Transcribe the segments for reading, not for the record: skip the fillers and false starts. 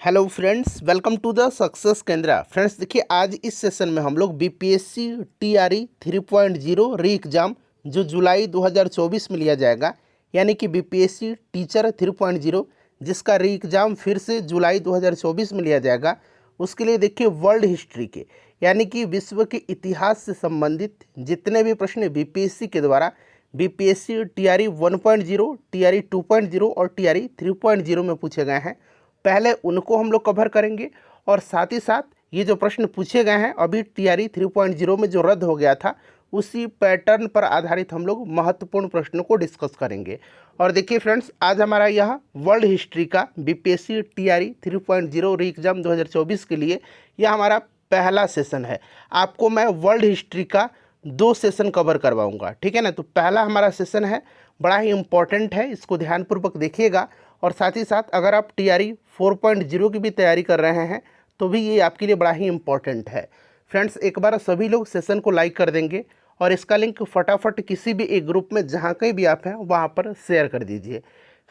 Hello friends, welcome to the success Kendra. Friends देखिए, आज इस सेशन में हम लोग बीपीएससी टीआरई 3.0 री एग्ज़ाम जो जुलाई 2024 में लिया जाएगा, यानी कि बीपीएससी टीचर 3.0 जिसका री एग्ज़ाम फिर से जुलाई 2024 में लिया जाएगा, उसके लिए देखिए वर्ल्ड हिस्ट्री के यानी कि विश्व के इतिहास से संबंधित जितने भी प्रश्न बीपीएससी के द्वारा बीपीएससी टीआरई 1.0, टीआरई 2.0 और टीआरई 3.0 में पूछे गए हैं, पहले उनको हम लोग कवर करेंगे और साथ ही साथ ये जो प्रश्न पूछे गए हैं अभी टीआरई 3.0 में जो रद्द हो गया था उसी पैटर्न पर आधारित हम लोग महत्वपूर्ण प्रश्नों को डिस्कस करेंगे। और देखिए फ्रेंड्स, आज हमारा यह वर्ल्ड हिस्ट्री का बीपीएससी टीआरई 3.0 री एग्ज़ाम 2024 के लिए यह हमारा पहला सेशन है। आपको मैं वर्ल्ड हिस्ट्री का 2 सेशन कवर करवाऊंगा, ठीक है ना। तो पहला हमारा सेशन है, बड़ा ही इम्पोर्टेंट है, इसको ध्यानपूर्वक देखिएगा। और साथ ही साथ अगर आप टीआरई 4.0 की भी तैयारी कर रहे हैं तो भी ये आपके लिए बड़ा ही इम्पोर्टेंट है। फ्रेंड्स, एक बार सभी लोग सेशन को लाइक कर देंगे और इसका लिंक फटाफट किसी भी एक ग्रुप में जहाँ कहीं भी आप हैं वहाँ पर शेयर कर दीजिए।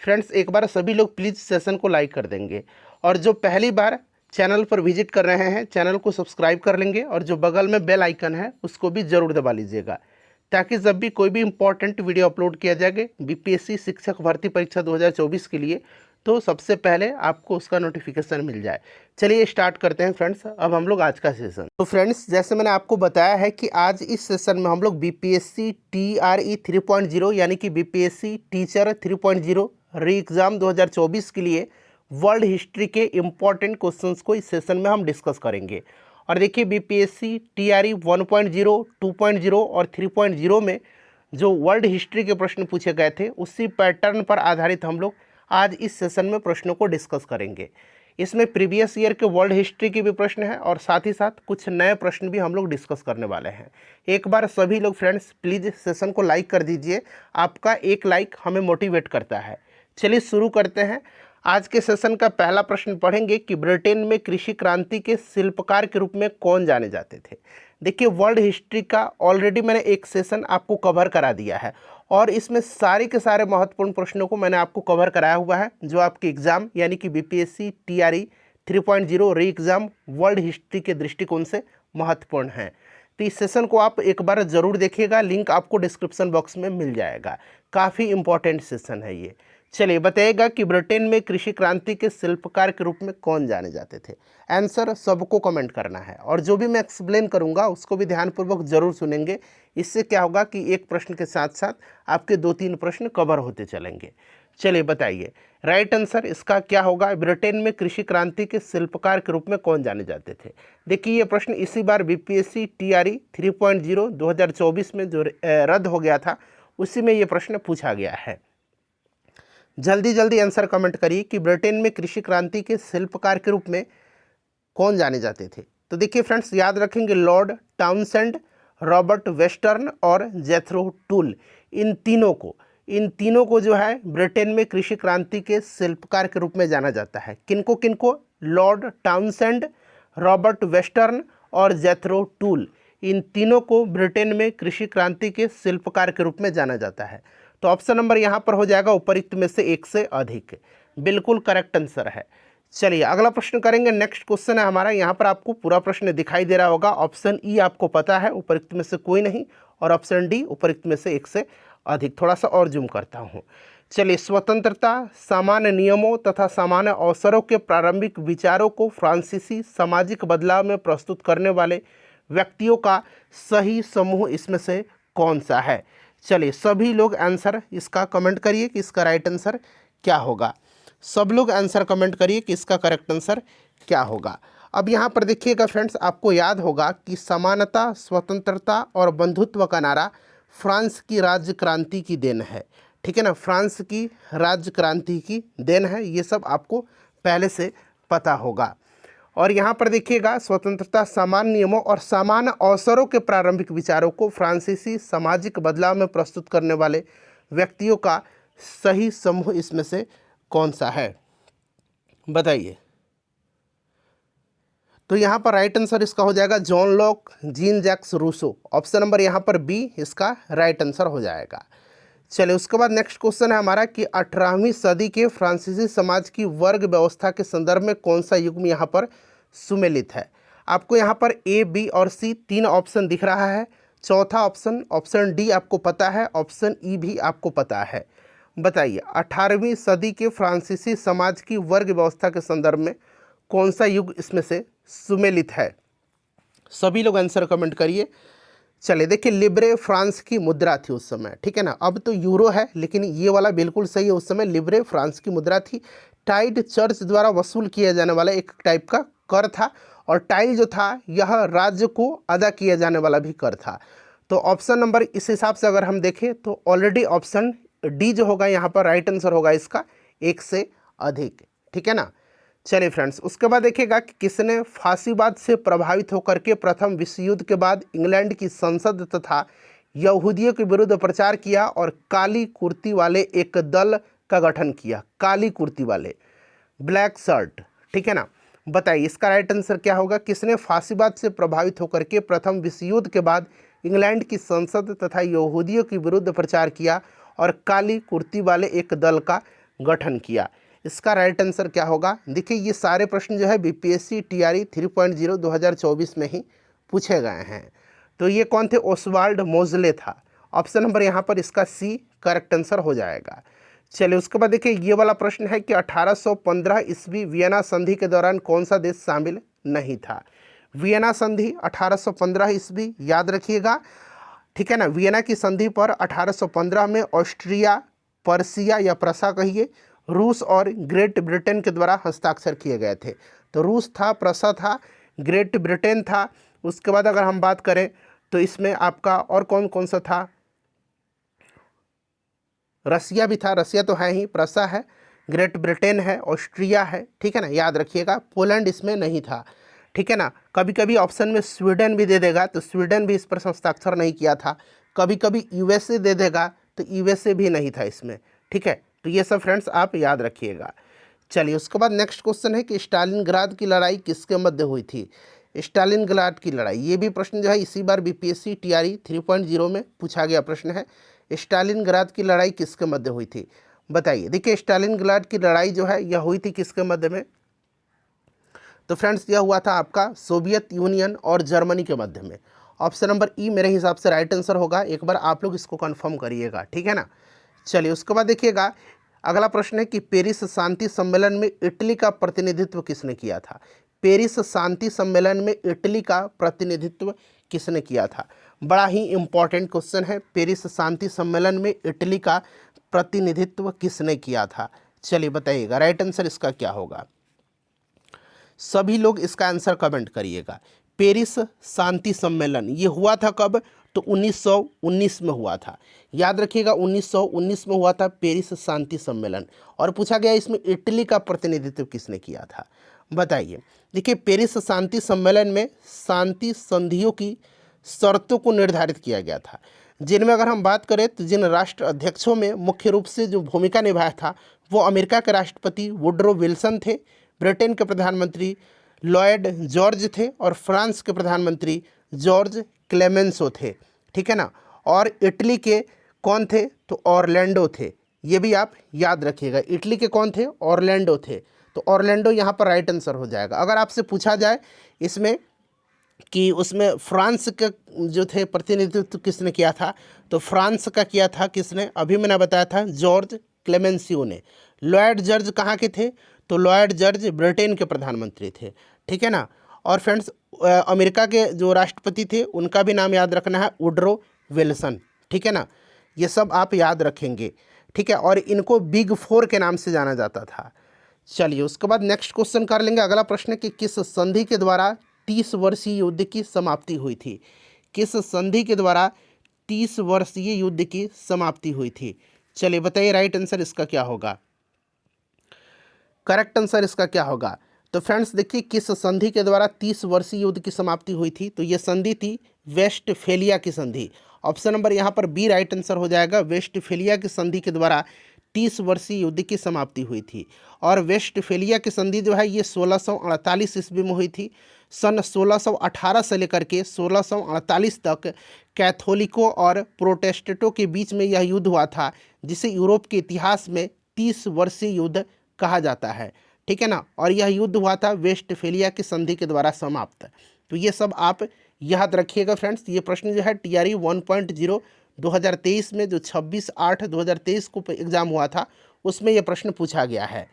फ्रेंड्स, एक बार सभी लोग प्लीज़ सेशन को लाइक कर देंगे और जो पहली बार चैनल पर विजिट कर रहे हैं चैनल को सब्सक्राइब कर लेंगे और जो बगल में बेल आइकन है उसको भी ज़रूर दबा लीजिएगा, ताकि जब भी कोई भी इम्पोर्टेंट वीडियो अपलोड किया जाएगा बीपीएससी शिक्षक भर्ती परीक्षा 2024 के लिए तो सबसे पहले आपको उसका नोटिफिकेशन मिल जाए। चलिए स्टार्ट करते हैं फ्रेंड्स, अब हम लोग आज का सेशन। तो फ्रेंड्स, जैसे मैंने आपको बताया है कि आज इस सेशन में हम लोग बीपीएससी टीआरई 3.0 यानी कि बीपीएससी टीचर 3.0 री एग्ज़ाम 2024 के लिए वर्ल्ड हिस्ट्री के इम्पॉर्टेंट क्वेश्चंस को इस सेशन में हम डिस्कस करेंगे। और देखिए, बीपीएससी टीआरई 1.0, 2.0 और 3.0 में जो वर्ल्ड हिस्ट्री के प्रश्न पूछे गए थे उसी पैटर्न पर आधारित हम लोग आज इस सेशन में प्रश्नों को डिस्कस करेंगे। इसमें प्रीवियस ईयर के वर्ल्ड हिस्ट्री के भी प्रश्न हैं और साथ ही साथ कुछ नए प्रश्न भी हम लोग डिस्कस करने वाले हैं। एक बार सभी लोग फ्रेंड्स प्लीज़ सेशन को लाइक कर दीजिए, आपका एक लाइक हमें मोटिवेट करता है। चलिए शुरू करते हैं। आज के सेशन का पहला प्रश्न पढ़ेंगे कि ब्रिटेन में कृषि क्रांति के शिल्पकार के रूप में कौन जाने जाते थे। देखिए, वर्ल्ड हिस्ट्री का ऑलरेडी मैंने एक सेशन आपको कवर करा दिया है और इसमें सारे के सारे महत्वपूर्ण प्रश्नों को मैंने आपको कवर कराया हुआ है जो आपके एग्ज़ाम यानी कि बीपीएससी टीआरई 3.0 री एग्ज़ाम वर्ल्ड हिस्ट्री के दृष्टिकोण से महत्वपूर्ण है। तो इस सेशन को आप एक बार ज़रूर देखिएगा, लिंक आपको डिस्क्रिप्शन बॉक्स में मिल जाएगा। काफ़ी इंपॉर्टेंट सेशन है ये। चलिए बताइएगा कि ब्रिटेन में कृषि क्रांति के शिल्पकार के रूप में कौन जाने जाते थे। आंसर सबको कमेंट करना है और जो भी मैं एक्सप्लेन करूंगा उसको भी ध्यानपूर्वक जरूर सुनेंगे। इससे क्या होगा कि एक प्रश्न के साथ साथ आपके 2-3 प्रश्न कवर होते चलेंगे। चलिए बताइए, राइट आंसर इसका क्या होगा। ब्रिटेन में कृषि क्रांति के शिल्पकार के रूप में कौन जाने जाते थे। देखिए, ये प्रश्न इसी बार बीपीएससी टीआरई 3.0 2024 में जो रद्द हो गया था उसी में ये प्रश्न पूछा गया है। जल्दी जल्दी आंसर कमेंट करिए कि ब्रिटेन में कृषि क्रांति के शिल्पकार के रूप में कौन जाने जाते थे। तो देखिए फ्रेंड्स, याद रखेंगे लॉर्ड टाउनसेंड, रॉबर्ट वेस्टर्न और जेथरो टूल। इन तीनों को जो है ब्रिटेन में कृषि क्रांति के शिल्पकार के रूप में जाना जाता है। किनको किनको? लॉर्ड टाउनसेंड, रॉबर्ट वेस्टर्न और जेथरो टूल। इन तीनों को ब्रिटेन में कृषि क्रांति के शिल्पकार के रूप में जाना जाता है। तो ऑप्शन नंबर यहाँ पर हो जाएगा उपरोक्त में से एक से अधिक, बिल्कुल करेक्ट आंसर है। चलिए अगला प्रश्न करेंगे। नेक्स्ट क्वेश्चन है हमारा, यहाँ पर आपको पूरा प्रश्न दिखाई दे रहा होगा। ऑप्शन ई आपको पता है, उपरोक्त में से कोई नहीं, और ऑप्शन डी उपरोक्त में से एक से अधिक। थोड़ा सा और जूम करता हूँ। चलिए, स्वतंत्रता, सामान्य नियमों तथा सामान्य अवसरों के प्रारंभिक विचारों को फ्रांसीसी सामाजिक बदलाव में प्रस्तुत करने वाले व्यक्तियों का सही समूह इसमें से कौन सा है। चलिए सभी लोग आंसर इसका कमेंट करिए कि इसका राइट आंसर क्या होगा। सब लोग आंसर कमेंट करिए कि इसका करेक्ट आंसर क्या होगा। अब यहाँ पर देखिएगा फ्रेंड्स, आपको याद होगा कि समानता, स्वतंत्रता और बंधुत्व का नारा फ्रांस की राज्य क्रांति की देन है, ठीक है ना। फ्रांस की राज्य क्रांति की देन है, ये सब आपको पहले से पता होगा। और यहाँ पर देखिएगा, स्वतंत्रता, सामान्य नियमों और सामान्य अवसरों के प्रारंभिक विचारों को फ्रांसीसी सामाजिक बदलाव में प्रस्तुत करने वाले व्यक्तियों का सही समूह इसमें से कौन सा है, बताइए। तो यहाँ पर राइट आंसर इसका हो जाएगा John Locke, Jean Jacques Rousseau. Option number यहाँ पर बी इसका राइट आंसर हो जाएगा। चलिए उसके बाद नेक्स्ट क्वेश्चन है हमारा कि 18वीं सदी के फ्रांसीसी समाज की वर्ग व्यवस्था के संदर्भ में कौन सा युग्म यहाँ पर सुमेलित है। आपको यहाँ पर ए, बी और सी तीन ऑप्शन दिख रहा है। चौथा ऑप्शन, ऑप्शन डी आपको पता है, ऑप्शन ई भी आपको पता है। बताइए 18वीं सदी के फ्रांसीसी समाज की वर्ग व्यवस्था के संदर्भ में कौन सा युग इसमें से सुमेलित है। सभी लोग आंसर कमेंट करिए। चलिए देखिए, लिब्रे फ्रांस की मुद्रा थी उस समय, ठीक है ना। अब तो यूरो है, लेकिन ये वाला बिल्कुल सही है। उस समय लिब्रे फ्रांस की मुद्रा थी। टाइड चर्च द्वारा वसूल किया जाने वाला एक टाइप का कर था, और टाइल जो था यह राज्य को अदा किया जाने वाला भी कर था। तो ऑप्शन नंबर इस हिसाब से अगर हम देखें तो ऑलरेडी ऑप्शन डी जो होगा यहाँ पर राइट आंसर होगा इसका, एक से अधिक, ठीक है ना। चलिए फ्रेंड्स, उसके बाद देखिएगा कि किसने फांसीवाद से प्रभावित होकर के प्रथम विश्व युद्ध के बाद इंग्लैंड की संसद तथा यहूदियों के विरुद्ध प्रचार किया और काली कुर्ती वाले एक दल का गठन किया। काली कुर्ती वाले, ब्लैक शर्ट, ठीक है ना। बताइए इसका राइट आंसर क्या होगा। किसने फांसीवाद से प्रभावित होकर के प्रथम विश्व युद्ध के बाद इंग्लैंड की संसद तथा यहूदियों के विरुद्ध प्रचार किया और काली कुर्ती वाले एक दल का गठन किया। इसका राइट आंसर क्या होगा। देखिए ये सारे प्रश्न जो है बीपीएससी टीआरई 3.0 2024 में ही पूछे गए हैं। तो ये कौन थे, ओस्वाल्ड मोजले था। ऑप्शन नंबर यहाँ पर इसका सी करेक्ट आंसर हो जाएगा। चलिए उसके बाद देखिए ये वाला प्रश्न है कि 1815 ईस्वी वियना संधि के दौरान कौन सा देश शामिल नहीं था। वियना संधि 1815 ईस्वी, याद रखिएगा, ठीक है ना। वियना की संधि पर 1815 में ऑस्ट्रिया, पर्सिया या प्रसा कहिए, रूस और ग्रेट ब्रिटेन के द्वारा हस्ताक्षर किए गए थे। तो रूस था, प्रसा था, ग्रेट ब्रिटेन था। उसके बाद अगर हम बात करें तो इसमें आपका और कौन कौन सा था, रसिया भी था, रसिया तो है ही, प्रसा है, ग्रेट ब्रिटेन है, ऑस्ट्रिया है, ठीक है ना, याद रखिएगा। पोलैंड इसमें नहीं था, ठीक है ना। कभी कभी ऑप्शन में स्वीडन भी दे देगा, तो स्वीडन भी इस पर हस्ताक्षर नहीं किया था। कभी कभी यूएसए दे देगा, तो यूएसए भी नहीं था इसमें, ठीक है। तो ये सब फ्रेंड्स आप याद रखिएगा। चलिए उसके बाद नेक्स्ट क्वेश्चन है कि स्टालिनग्राद की लड़ाई किसके मध्य हुई थी। स्टालिनग्राद की लड़ाई, ये भी प्रश्न जो है इसी बार बीपीएससी टीआरई 3.0 में पूछा गया प्रश्न है। स्टालिनग्राद की लड़ाई किसके मध्य हुई थी। बताइए, देखिए स्टालिनग्राद की लड़ाई जो है यह हुई थी किसके मध्य में। तो फ्रेंड्स यह हुआ था आपका सोवियत यूनियन और जर्मनी के मध्य में। ऑप्शन नंबर ई मेरे हिसाब से राइट आंसर होगा। एक बार आप लोग इसको कंफर्म करिएगा, ठीक है ना। चलिए उसके बाद देखिएगा अगला प्रश्न है कि पेरिस शांति सम्मेलन में इटली का प्रतिनिधित्व किसने किया था। पेरिस शांति सम्मेलन में इटली का प्रतिनिधित्व किसने किया था। बड़ा ही इंपॉर्टेंट क्वेश्चन है, पेरिस शांति सम्मेलन में इटली का प्रतिनिधित्व किसने किया था। चलिए बताइएगा राइट आंसर इसका क्या होगा। सभी लोग इसका आंसर कमेंट करिएगा। पेरिस शांति सम्मेलन ये हुआ था कब, तो 1919 में हुआ था। याद रखिएगा 1919 में हुआ था पेरिस शांति सम्मेलन। और पूछा गया इसमें इटली का प्रतिनिधित्व किसने किया था। बताइए, देखिए पेरिस शांति सम्मेलन में शांति संधियों की शर्तों को निर्धारित किया गया था, जिनमें अगर हम बात करें तो जिन राष्ट्र अध्यक्षों में मुख्य रूप से जो भूमिका निभाया था वो अमेरिका के राष्ट्रपति वुड्रो विल्सन थे, ब्रिटेन के प्रधानमंत्री लॉयड जॉर्ज थे और फ्रांस के प्रधानमंत्री जॉर्ज क्लेमेंसो थे, ठीक है ना। और इटली के कौन थे, तो ऑरलैंडो थे। ये भी आप याद रखिएगा, इटली के कौन थे, ऑरलैंडो थे। तो ऑरलैंडो यहाँ पर राइट आंसर हो जाएगा। अगर आपसे पूछा जाए इसमें कि उसमें फ्रांस का जो थे प्रतिनिधित्व किसने किया था, तो फ्रांस का किया था किसने, अभी मैंने बताया था जॉर्ज क्लेमेंसियो ने। लॉयड जॉर्ज कहाँ के थे, तो लॉयड जॉर्ज ब्रिटेन के प्रधानमंत्री थे, ठीक है ना। और फ्रेंड्स अमेरिका के जो राष्ट्रपति थे उनका भी नाम याद रखना है, वुड्रो विल्सन, ठीक है ना। ये सब आप याद रखेंगे, ठीक है। और इनको बिग फोर के नाम से जाना जाता था। चलिए उसके बाद नेक्स्ट क्वेश्चन कर लेंगे। अगला प्रश्न है कि किस संधि के द्वारा 30 वर्षीय युद्ध की समाप्ति हुई थी। किस संधि के द्वारा 30 वर्षीय युद्ध की समाप्ति हुई थी। चलिए बताइए राइट आंसर इसका क्या होगा, करेक्ट आंसर इसका क्या होगा। तो फ्रेंड्स देखिए किस संधि के द्वारा 30 वर्षीय युद्ध की समाप्ति हुई थी, तो ये संधि थी वेस्टफेलिया की संधि। ऑप्शन नंबर यहाँ पर बी राइट आंसर हो जाएगा। वेस्टफेलिया की संधि के द्वारा 30 वर्षीय युद्ध की समाप्ति हुई थी। और वेस्टफेलिया की संधि जो है ये 1648 ईस्वी में हुई थी। सन 1618 से लेकर के 1648 तक कैथोलिकों और प्रोटेस्टेंटों के बीच में यह युद्ध हुआ था, जिसे यूरोप के इतिहास में 30 वर्षीय युद्ध कहा जाता है। ठीक है ना। और यह युद्ध हुआ था वेस्टफेलिया की संधि के द्वारा समाप्त। तो ये सब आप याद रखिएगा फ्रेंड्स। ये प्रश्न जो है TRE 1.0 2023 में जो 26/8/2023 को एग्जाम हुआ था उसमें यह प्रश्न पूछा गया है।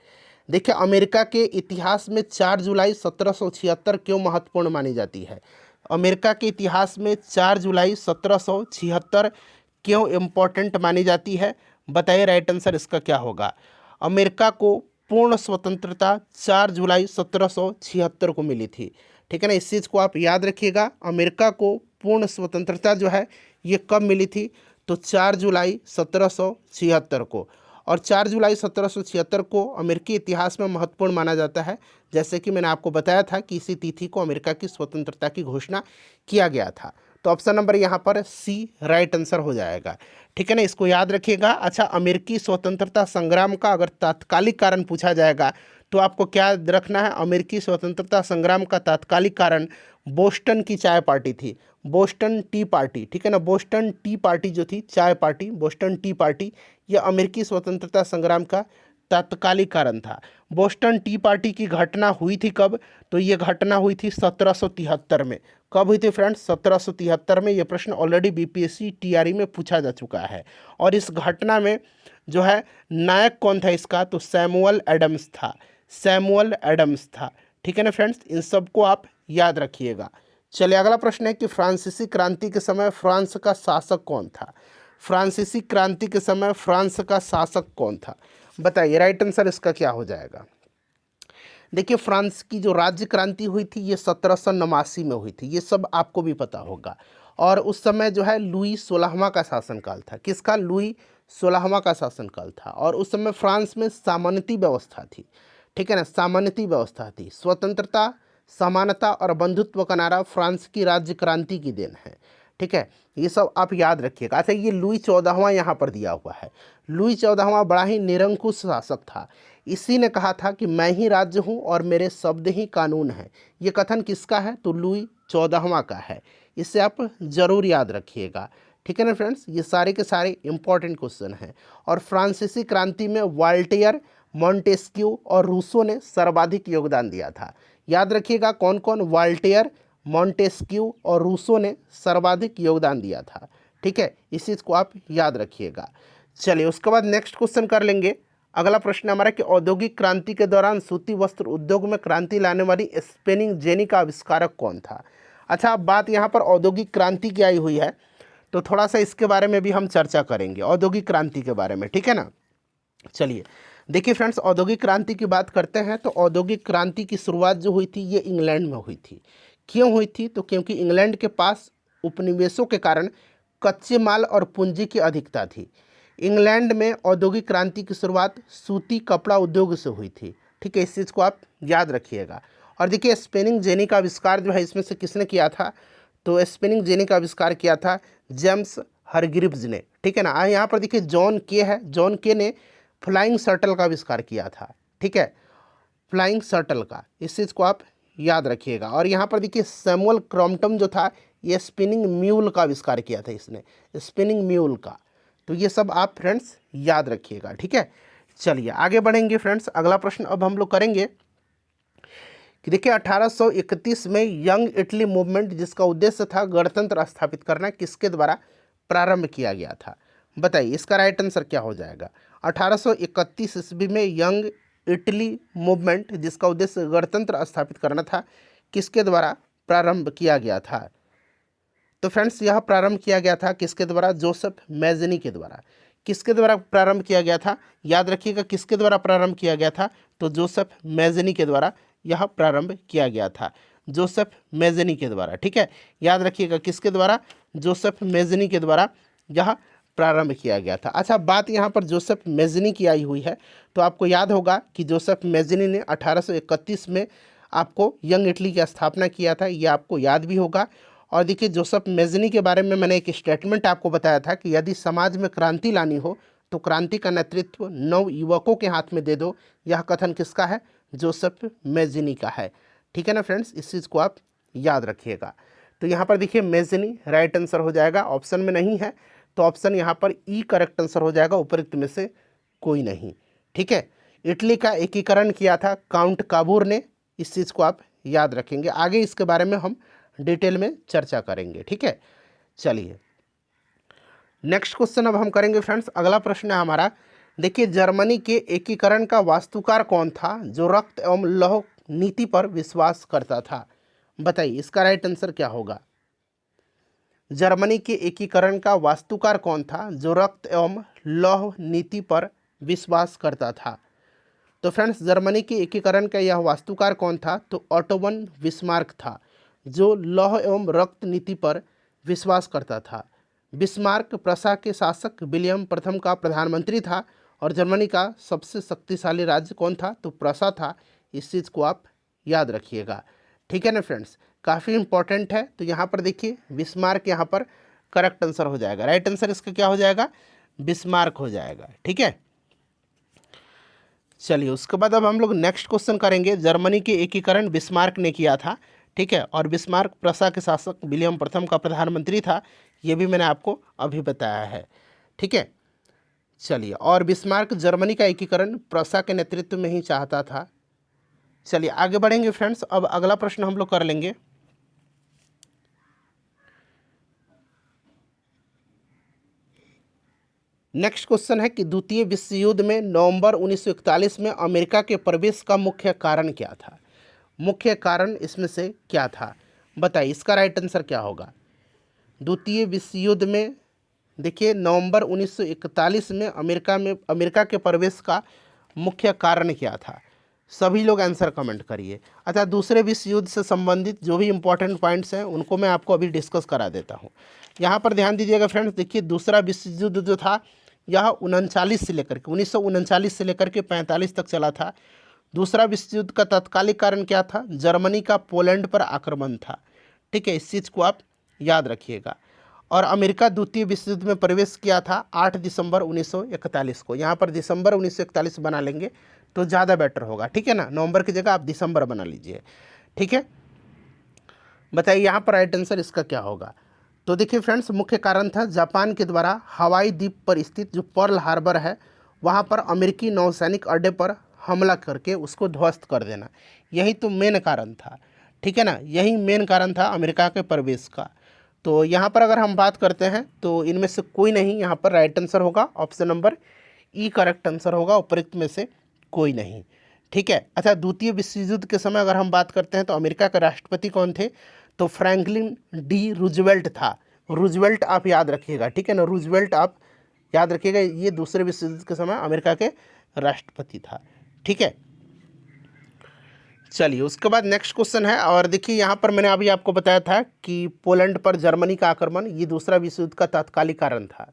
देखिए, अमेरिका के इतिहास में 4 जुलाई 1776 क्यों महत्वपूर्ण मानी जाती है? अमेरिका के इतिहास में 4 जुलाई 1776 क्यों इम्पोर्टेंट मानी जाती है? बताइए, राइट आंसर इसका क्या होगा? अमेरिका को पूर्ण स्वतंत्रता 4 जुलाई 1776 को मिली थी। ठीक है ना, इस चीज़ को आप याद रखिएगा। अमेरिका को पूर्ण स्वतंत्रता जो है ये कब मिली थी? तो 4 जुलाई 1776 को। और 4 जुलाई 1776 को अमेरिकी इतिहास में महत्वपूर्ण माना जाता है, जैसे कि मैंने आपको बताया था कि इसी तिथि को अमेरिका की स्वतंत्रता की घोषणा किया गया था। तो ऑप्शन नंबर यहाँ पर सी राइट आंसर हो जाएगा। ठीक है ना, इसको याद रखिएगा। अच्छा, अमेरिकी स्वतंत्रता संग्राम का अगर तात्कालिक कारण पूछा जाएगा तो आपको क्या रखना है? अमेरिकी स्वतंत्रता संग्राम का तात्कालिक कारण बोस्टन की चाय पार्टी थी, बोस्टन टी पार्टी। ठीक है ना, बोस्टन टी पार्टी जो थी, चाय पार्टी, बोस्टन टी पार्टी, यह अमेरिकी स्वतंत्रता संग्राम का तात्कालिक कारण था। बोस्टन टी पार्टी की घटना हुई थी कब? तो ये घटना हुई थी 1773 में। कब हुई थी फ्रेंड्स? 1773 में। ये प्रश्न ऑलरेडी BPSC TRE में पूछा जा चुका है। और इस घटना में जो है नायक कौन था इसका? तो सैमुअल एडम्स था, सैमुअल एडम्स था। ठीक है ना फ्रेंड्स, इन सबको आप याद रखिएगा। चलिए, अगला प्रश्न है कि फ्रांसीसी क्रांति के समय फ्रांस का शासक कौन था? फ्रांसीसी क्रांति के समय फ्रांस का शासक कौन था? बताइए, राइट आंसर इसका क्या हो जाएगा? देखिए, फ्रांस की जो राज्य क्रांति हुई थी ये 1789 में हुई थी, ये सब आपको भी पता होगा। और उस समय जो है लुई 16वां का शासनकाल था। किसका? लुई 16वां का शासनकाल था। और उस समय फ्रांस में सामंती व्यवस्था थी। ठीक है ना, सामंती व्यवस्था थी। स्वतंत्रता, समानता और बंधुत्व का नारा फ्रांस की राज्य क्रांति की देन है। ठीक है, ये सब आप याद रखिएगा। अच्छा, ये लुई 14वां यहाँ पर दिया हुआ है। लुई 14वां बड़ा ही निरंकुश शासक था। इसी ने कहा था कि मैं ही राज्य हूँ और मेरे शब्द ही कानून हैं। ये कथन किसका है? तो लुई 14वां का है। इसे आप जरूर याद रखिएगा। ठीक है ना फ्रेंड्स, ये सारे के सारे इंपॉर्टेंट क्वेश्चन हैं। और फ्रांसीसी क्रांति में वाल्टेयर, मॉन्टेस्क्यू और रूसो ने सर्वाधिक योगदान दिया था। याद रखिएगा कौन कौन? वाल्टेयर, मॉन्टेस्क्यू और रूसो ने सर्वाधिक योगदान दिया था। ठीक है, इस चीज़ को आप याद रखिएगा। चलिए, उसके बाद नेक्स्ट क्वेश्चन कर लेंगे। अगला प्रश्न हमारा कि औद्योगिक क्रांति के दौरान सूती वस्त्र उद्योग में क्रांति लाने वाली स्पिनिंग जेनी का आविष्कारक कौन था? अच्छा, अब बात यहाँ पर औद्योगिक क्रांति की आई हुई है, तो थोड़ा सा इसके बारे में भी हम चर्चा करेंगे, औद्योगिक क्रांति के बारे में। ठीक है ना। चलिए, देखिए फ्रेंड्स, औद्योगिक क्रांति की बात करते हैं तो औद्योगिक क्रांति की शुरुआत जो हुई थी ये इंग्लैंड में हुई थी। क्यों हुई थी? तो क्योंकि इंग्लैंड के पास उपनिवेशों के कारण कच्चे माल और पूंजी की अधिकता थी। इंग्लैंड में औद्योगिक क्रांति की शुरुआत सूती कपड़ा उद्योग से हुई थी। ठीक है, इस चीज़ को आप याद रखिएगा। और देखिए, स्पिनिंग जेनी का आविष्कार जो है इसमें से किसने किया था? तो स्पिनिंग जेनी का आविष्कार किया था जेम्स हरग्रीव्स ने। ठीक है ना। यहाँ पर देखिए जॉन के है, जॉन के ने फ्लाइंग शटल का आविष्कार किया था। ठीक है, फ्लाइंग शटल का, इस चीज़ को आप याद रखिएगा। और यहाँ पर देखिए सैमुअल क्रॉम्पटन जो था ये स्पिनिंग म्यूल का आविष्कार किया था इसने, स्पिनिंग म्यूल का। तो ये सब आप फ्रेंड्स याद रखिएगा। ठीक है, चलिए आगे बढ़ेंगे फ्रेंड्स। अगला प्रश्न अब हम लोग करेंगे कि देखिए 1831 में यंग इटली मूवमेंट, जिसका उद्देश्य था गणतंत्र स्थापित करना, किसके द्वारा प्रारंभ किया गया था? बताइए, इसका राइट आंसर क्या हो जाएगा? 1831 ईस्वी में यंग इटली मूवमेंट, जिसका उद्देश्य गणतंत्र स्थापित करना था, किसके द्वारा प्रारंभ किया गया था? तो फ्रेंड्स यह प्रारंभ किया गया था किसके द्वारा? जोसेफ मैज़नी के द्वारा। किसके द्वारा प्रारंभ किया गया था? याद रखिएगा, किसके द्वारा प्रारंभ किया गया था? तो जोसेफ मैज़नी के द्वारा यह प्रारंभ किया गया था, जोसेफ मैज़नी के द्वारा। ठीक है, याद रखिएगा किसके द्वारा? जोसेफ मैज़नी के द्वारा यह प्रारंभ किया गया था। अच्छा, बात यहाँ पर जोसेफ मैज़नी की आई हुई है, तो आपको याद होगा कि जोसेफ मैज़नी ने 1831 में आपको यंग इटली की स्थापना किया था, ये आपको याद भी होगा। और देखिए जोसेफ मैज़नी के बारे में मैंने एक स्टेटमेंट आपको बताया था कि यदि समाज में क्रांति लानी हो तो क्रांति का नेतृत्व नव युवकों के हाथ में दे दो, यह कथन किसका है? जोसेफ मेज़नी का है। ठीक है ना फ्रेंड्स, इस चीज़ को आप याद रखिएगा। तो यहाँ पर देखिए मेज़नी राइट आंसर हो जाएगा, ऑप्शन में नहीं है तो ऑप्शन यहाँ पर ई करेक्ट आंसर हो जाएगा, उपरोक्त में से कोई नहीं। ठीक है, इटली का एकीकरण किया था काउंट काबूर ने, इस चीज़ को आप याद रखेंगे। आगे इसके बारे में हम डिटेल में चर्चा करेंगे। ठीक है, चलिए नेक्स्ट क्वेश्चन अब हम करेंगे फ्रेंड्स। अगला प्रश्न है हमारा, देखिए जर्मनी के एकीकरण का वास्तुकार कौन था जो रक्त एवं लौह नीति पर विश्वास करता था? बताइए इसका राइट आंसर क्या होगा? जर्मनी के एकीकरण का वास्तुकार कौन था जो रक्त एवं लौह नीति पर विश्वास करता था? तो फ्रेंड्स जर्मनी के एकीकरण का यह वास्तुकार कौन था? तो ओटो वन बिस्मार्क था, जो लौह एवं रक्त नीति पर विश्वास करता था। बिस्मार्क प्रशा के शासक विलियम प्रथम का प्रधानमंत्री था और जर्मनी का सबसे शक्तिशाली राज्य कौन था? तो प्रशा था। इस चीज़ को आप याद रखिएगा। ठीक है ना फ्रेंड्स, काफ़ी इंपॉर्टेंट है। तो यहाँ पर देखिए बिस्मार्क यहाँ पर करेक्ट आंसर हो जाएगा, राइट आंसर इसका क्या हो जाएगा? बिस्मार्क हो जाएगा। ठीक है, चलिए उसके बाद अब हम लोग नेक्स्ट क्वेश्चन करेंगे। जर्मनी के एकीकरण बिस्मार्क ने किया था। ठीक है, और बिस्मार्क प्रशा के शासक विलियम प्रथम का प्रधानमंत्री था, ये भी मैंने आपको अभी बताया है। ठीक है, चलिए, और बिस्मार्क जर्मनी का एकीकरण प्रशा के नेतृत्व में ही चाहता था। चलिए आगे बढ़ेंगे फ्रेंड्स। अब अगला प्रश्न हम लोग कर लेंगे। नेक्स्ट क्वेश्चन है कि द्वितीय विश्व युद्ध में नवंबर 1941 में अमेरिका के प्रवेश का मुख्य कारण क्या था? मुख्य कारण इसमें से क्या था? बताइए इसका राइट आंसर क्या होगा? द्वितीय विश्व युद्ध में देखिए नवंबर 1941 में अमेरिका के प्रवेश का मुख्य कारण क्या था? सभी लोग आंसर कमेंट करिए। अच्छा, दूसरे विश्व युद्ध से संबंधित जो भी इंपॉर्टेंट पॉइंट्स हैं उनको मैं आपको अभी डिस्कस करा देता हूँ। यहाँ पर ध्यान दीजिएगा फ्रेंड्स। देखिए दूसरा विश्व युद्ध जो था यह 1939 से लेकर के 1939 से लेकर के 45 तक चला था। दूसरा विश्व युद्ध का तत्कालिक कारण क्या था? जर्मनी का पोलैंड पर आक्रमण था। ठीक है, इस चीज़ को आप याद रखिएगा। और अमेरिका द्वितीय विश्व युद्ध में प्रवेश किया था 8 दिसंबर 1941 को। यहाँ पर दिसंबर 1941 बना लेंगे तो ज़्यादा बेटर होगा। ठीक है ना, नवंबर की जगह आप दिसंबर बना लीजिए। ठीक है, बताइए यहाँ पर राइट आंसर इसका क्या होगा? तो देखिए फ्रेंड्स, मुख्य कारण था जापान के द्वारा हवाई द्वीप पर स्थित जो पर्ल हार्बर है वहाँ पर अमेरिकी नौसैनिक अड्डे पर हमला करके उसको ध्वस्त कर देना। यही तो मेन कारण था। ठीक है ना, यही मेन कारण था अमेरिका के प्रवेश का। तो यहाँ पर अगर हम बात करते हैं तो इनमें से कोई नहीं यहाँ पर राइट आंसर होगा, ऑप्शन नंबर ई करेक्ट आंसर होगा, उपरोक्त में से कोई नहीं। ठीक है, अच्छा द्वितीय विश्व युद्ध के समय अगर हम बात करते हैं तो अमेरिका के राष्ट्रपति कौन थे? तो फ्रैंकलिन डी रूजवेल्ट था। रूजवेल्ट आप याद रखिएगा। ठीक है ना, रूजवेल्ट आप याद रखिएगा, ये दूसरे विश्व युद्ध के समय अमेरिका के राष्ट्रपति था। ठीक है, चलिए उसके बाद नेक्स्ट क्वेश्चन है। और देखिए यहाँ पर मैंने अभी आपको बताया था कि पोलैंड पर जर्मनी का आक्रमण ये दूसरा विश्व युद्ध का तात्कालिक कारण था।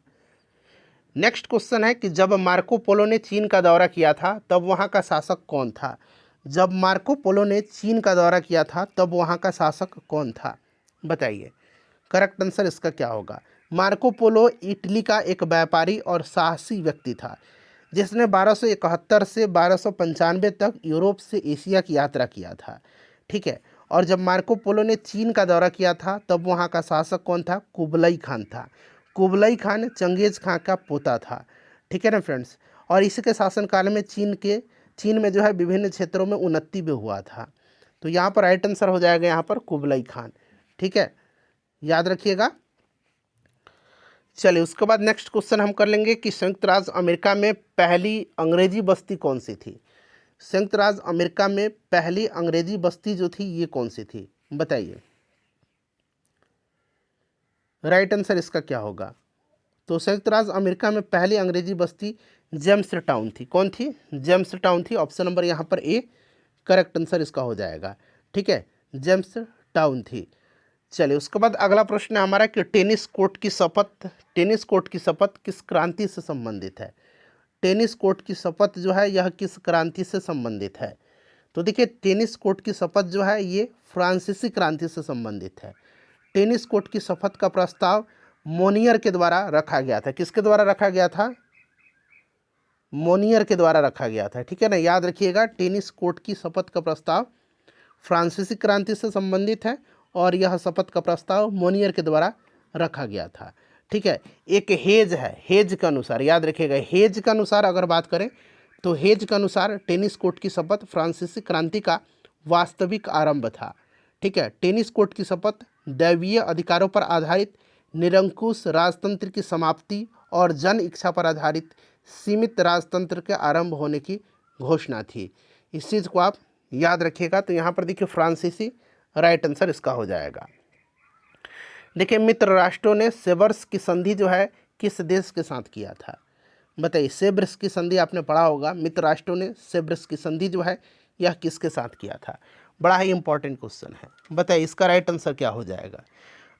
नेक्स्ट क्वेश्चन है कि जब मार्को पोलो ने चीन का दौरा किया था तब वहाँ का शासक कौन था? जब मार्को पोलो ने चीन का दौरा किया था तब वहाँ का शासक कौन था? बताइए करेक्ट आंसर इसका क्या होगा? मार्को पोलो इटली का एक व्यापारी और साहसी व्यक्ति था जिसने 1271 से 1295 तक यूरोप से एशिया की यात्रा किया था। ठीक है, और जब मार्को पोलो ने चीन का दौरा किया था तब वहाँ का शासक कौन था? कुबलई खान था। कुबलई खान चंगेज खान का पोता था। ठीक है ना फ्रेंड्स, और इसी के शासनकाल में चीन में जो है विभिन्न क्षेत्रों में उन्नति भी हुआ था। तो यहाँ पर राइट आंसर हो जाएगा यहाँ पर कुबलई खान। ठीक है, याद रखिएगा। चलिए उसके बाद नेक्स्ट क्वेश्चन हम कर लेंगे कि संयुक्त राज्य अमेरिका में पहली अंग्रेजी बस्ती कौन सी थी? संयुक्त राज्य अमेरिका में पहली अंग्रेजी बस्ती जो थी ये कौन सी थी? बताइए राइट आंसर इसका क्या होगा? तो संयुक्त राज्य अमेरिका में पहली अंग्रेजी बस्ती जेम्स टाउन थी। कौन थी? जेम्स टाउन थी। ऑप्शन नंबर यहाँ पर ए करेक्ट आंसर इसका हो जाएगा। ठीक है, जेम्स टाउन थी। चलिए उसके बाद अगला प्रश्न है हमारा कि टेनिस कोर्ट की शपथ किस क्रांति से संबंधित है? टेनिस कोर्ट की शपथ जो है यह किस क्रांति से संबंधित है? तो देखिए टेनिस कोर्ट की शपथ जो है ये फ्रांसीसी क्रांति से संबंधित है। टेनिस कोर्ट की शपथ का प्रस्ताव मोनियर के द्वारा रखा गया था। किसके द्वारा रखा गया था? मोनियर के द्वारा रखा गया था। ठीक है ना, याद रखिएगा, टेनिस कोर्ट की शपथ का प्रस्ताव फ्रांसीसी क्रांति से संबंधित है और यह शपथ का प्रस्ताव मोनियर के द्वारा रखा गया था। ठीक है, एक हेज है, हेज के अनुसार याद रखिएगा, हेज के अनुसार अगर बात करें तो हेज के अनुसार टेनिस कोर्ट की शपथ फ्रांसीसी क्रांति का वास्तविक आरंभ था। ठीक है, टेनिस कोर्ट की शपथ दैवीय अधिकारों पर आधारित निरंकुश राजतंत्र की समाप्ति और जन इच्छा पर आधारित सीमित राजतंत्र के आरंभ होने की घोषणा थी। इस चीज़ को आप याद रखिएगा। तो यहाँ पर देखिए फ्रांसीसी राइट आंसर इसका हो जाएगा। देखिए मित्र राष्ट्रों ने सेवर्स की संधि जो है किस देश के साथ किया था? बताइए, सेब्रस की संधि आपने पढ़ा होगा, मित्र राष्ट्रों ने सेब्रस की संधि जो है यह किसके साथ किया था? बड़ा ही इंपॉर्टेंट क्वेश्चन है। बताइए इसका राइट आंसर क्या हो जाएगा?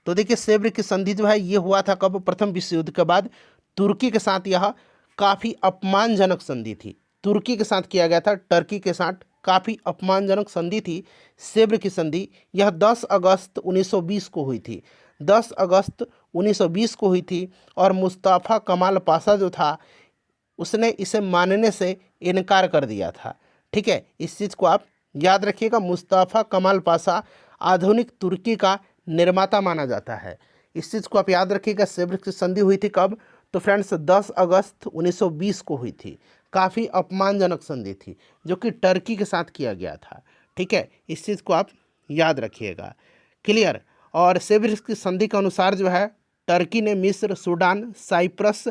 तो देखिए सेब्र की संधि जो है ये हुआ था कब? प्रथम विश्व युद्ध के बाद तुर्की के साथ यह काफ़ी अपमानजनक संधि थी। तुर्की के साथ किया गया था, टर्की के साथ काफ़ी अपमानजनक संधि थी सेब्र की संधि। यह 10 अगस्त 1920 को हुई थी, 10 अगस्त 1920 को हुई थी। और मुस्तफ़ा कमाल पाशा जो था उसने इसे मानने से इनकार कर दिया था। ठीक है, इस चीज़ को आप याद रखिएगा। मुस्तफ़ा कमाल पाशा आधुनिक तुर्की का निर्माता माना जाता है। इस चीज़ को आप याद रखिएगा। सेब्र की संधि हुई थी कब? तो फ्रेंड्स 10 अगस्त 1920 को हुई थी। काफ़ी अपमानजनक संधि थी जो कि टर्की के साथ किया गया था। ठीक है, इस चीज़ को आप याद रखिएगा। क्लियर? और सेब्र की संधि के अनुसार जो है टर्की ने मिस्र, Sudan, Cyprus,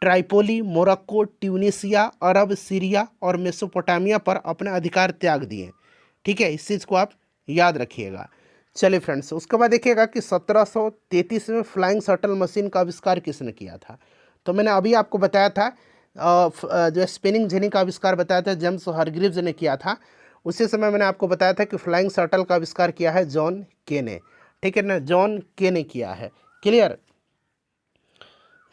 Tripoli, Morocco, Tunisia, अरब, सीरिया और मेसोपोटामिया पर अपने अधिकार त्याग दिए। ठीक है, इस चीज़ को आप याद रखिएगा। चलिए फ्रेंड्स, उसके बाद देखिएगा कि 1733 में फ्लाइंग शटल मशीन का आविष्कार किसने किया था? तो मैंने अभी आपको बताया था जो स्पिनिंग जेनी का आविष्कार बताया था जेम्स हारग्रीव्स ने किया था। उसी समय मैंने आपको बताया था कि फ्लाइंग शटल का आविष्कार किया है जॉन के ने। ठीक है ना, जॉन के ने किया है। क्लियर?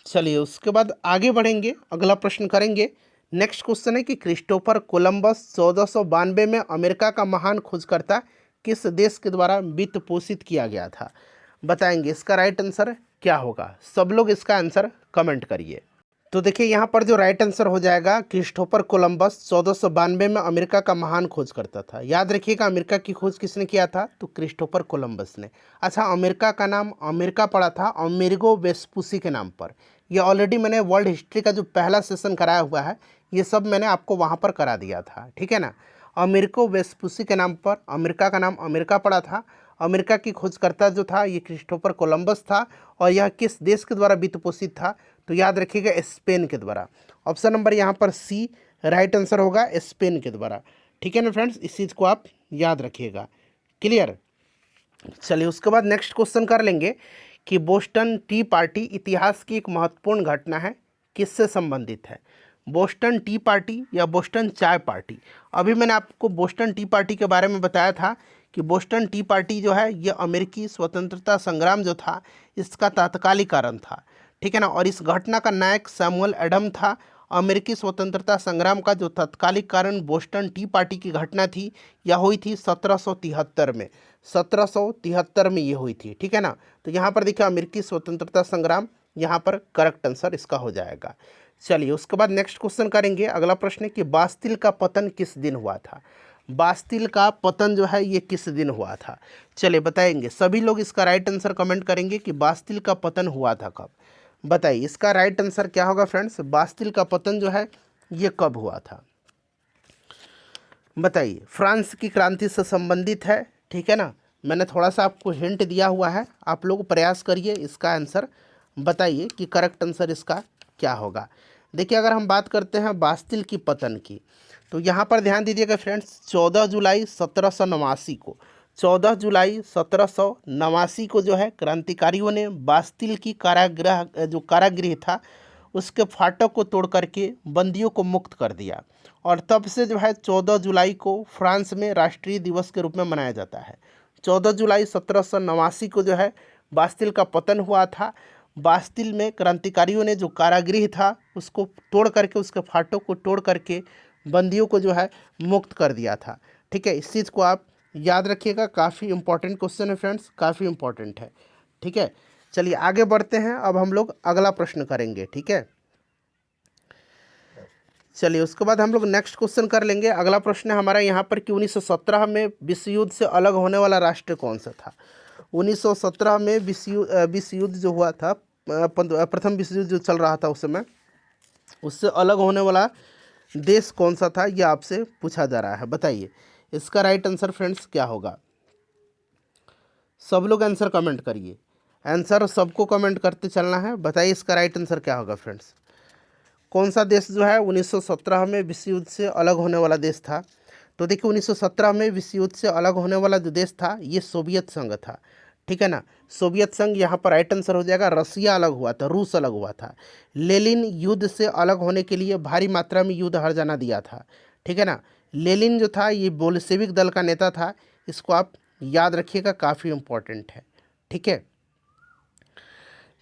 चलिए उसके बाद आगे बढ़ेंगे, अगला प्रश्न करेंगे। नेक्स्ट क्वेश्चन है कि क्रिस्टोफर कोलंबस 1492 में अमेरिका का महान खोजकर्ता किस देश के द्वारा वित्त पोषित किया गया था? बताएंगे इसका राइट आंसर क्या होगा? सब लोग इसका आंसर कमेंट करिए। तो देखिए यहाँ पर जो राइट आंसर हो जाएगा, क्रिस्टोफर कोलंबस 1492 में अमेरिका का महान खोज करता था। याद रखिएगा अमेरिका की खोज किसने किया था? तो क्रिस्टोफर कोलंबस ने। अच्छा, अमेरिका का नाम अमेरिका पड़ा था अमेरिगो वेस्पुसी के नाम पर। ये ऑलरेडी मैंने वर्ल्ड हिस्ट्री का जो पहला सेशन कराया हुआ है ये सब मैंने आपको वहाँ पर करा दिया था। ठीक है ना, अमेरिको वेस्पुसी के नाम पर अमेरिका का नाम अमेरिका पड़ा था। अमेरिका की खोजकर्ता जो था ये क्रिस्टोफर कोलंबस था। और यह किस देश के द्वारा वित्त पोषित था? तो याद रखिएगा स्पेन के द्वारा। ऑप्शन नंबर यहाँ पर सी राइट आंसर होगा, स्पेन के द्वारा। ठीक है ना फ्रेंड्स, इस चीज़ को आप याद रखिएगा। क्लियर? चलिए उसके बाद नेक्स्ट क्वेश्चन कर लेंगे कि बोस्टन टी पार्टी इतिहास की एक महत्वपूर्ण घटना है, किससे संबंधित है? बोस्टन टी पार्टी या बोस्टन चाय पार्टी? अभी मैंने आपको बोस्टन टी पार्टी के बारे में बताया था कि बोस्टन टी पार्टी जो है ये अमेरिकी स्वतंत्रता संग्राम जो था इसका तात्कालिक कारण था। ठीक है ना, और इस घटना का नायक सैमुअल एडम था। अमेरिकी स्वतंत्रता संग्राम का जो तत्कालिक कारण बोस्टन टी पार्टी की घटना थी यह हुई थी 1773 में। 1773 में ये हुई थी। ठीक है ना, तो यहाँ पर देखिए अमेरिकी स्वतंत्रता संग्राम, यहाँ पर करेक्ट आंसर इसका हो जाएगा। चलिए उसके बाद नेक्स्ट क्वेश्चन करेंगे। अगला प्रश्न है कि बास्तिल का पतन किस दिन हुआ था? बास्तिल का पतन जो है ये किस दिन हुआ था? चलिए बताएंगे, सभी लोग इसका राइट आंसर कमेंट करेंगे कि बास्तिल का पतन हुआ था कब। बताइए इसका राइट आंसर क्या होगा फ्रेंड्स? बास्तिल का पतन जो है ये कब हुआ था? बताइए, फ्रांस की क्रांति से संबंधित है। ठीक है ना, मैंने थोड़ा सा आपको हिंट दिया हुआ है, आप लोग प्रयास करिए इसका आंसर बताइए कि करेक्ट आंसर इसका क्या होगा। देखिए अगर हम बात करते हैं बास्तिल की पतन की तो यहाँ पर ध्यान दीजिएगा फ्रेंड्स, 14 जुलाई 1789 को, 14 जुलाई 1789 को जो है क्रांतिकारियों ने बास्तिल की कारागृह था उसके फाटक को तोड़ करके बंदियों को मुक्त कर दिया। और तब से जो है 14 जुलाई को फ्रांस में राष्ट्रीय दिवस के रूप में मनाया जाता है। 14 जुलाई 1789 को जो है बास्तिल का पतन हुआ था। बास्तिल में क्रांतिकारियों ने जो कारागृह था उसको तोड़ करके, उसके फाटक को तोड़ करके बंदियों को जो है मुक्त कर दिया था। ठीक है, इस चीज़ को आप याद रखिएगा, काफ़ी इंपॉर्टेंट क्वेश्चन है फ्रेंड्स, काफ़ी इंपॉर्टेंट है। ठीक है, चलिए आगे बढ़ते हैं। अब हम लोग अगला प्रश्न करेंगे। ठीक है, चलिए उसके बाद हम लोग नेक्स्ट क्वेश्चन कर लेंगे। अगला प्रश्न है हमारा यहाँ पर कि 1917 में विश्व युद्ध से अलग होने वाला राष्ट्र कौन सा था। 1917 में विश्व युद्ध जो हुआ था, प्रथम विश्व युद्ध जो चल रहा था उस समय, उससे अलग होने वाला देश कौन सा था, यह आपसे पूछा जा रहा है। बताइए इसका राइट आंसर फ्रेंड्स क्या होगा। सब लोग आंसर कमेंट करिए, आंसर सबको कमेंट करते चलना है। बताइए इसका राइट आंसर क्या होगा फ्रेंड्स। कौन सा देश जो है 1917 में विश्व युद्ध से अलग होने वाला देश था। तो देखिए 1917 में विश्व युद्ध से अलग होने वाला जो देश था ये सोवियत संघ था, ठीक है ना। सोवियत संघ यहाँ पर राइट आंसर हो जाएगा। रसिया अलग हुआ था, रूस अलग हुआ था। लेनिन युद्ध से अलग होने के लिए भारी मात्रा में युद्ध हर जाना दिया था, ठीक है ना। लेनिन जो था ये बोल्शेविक दल का नेता था, इसको आप याद रखिएगा, काफ़ी इंपॉर्टेंट है, ठीक है।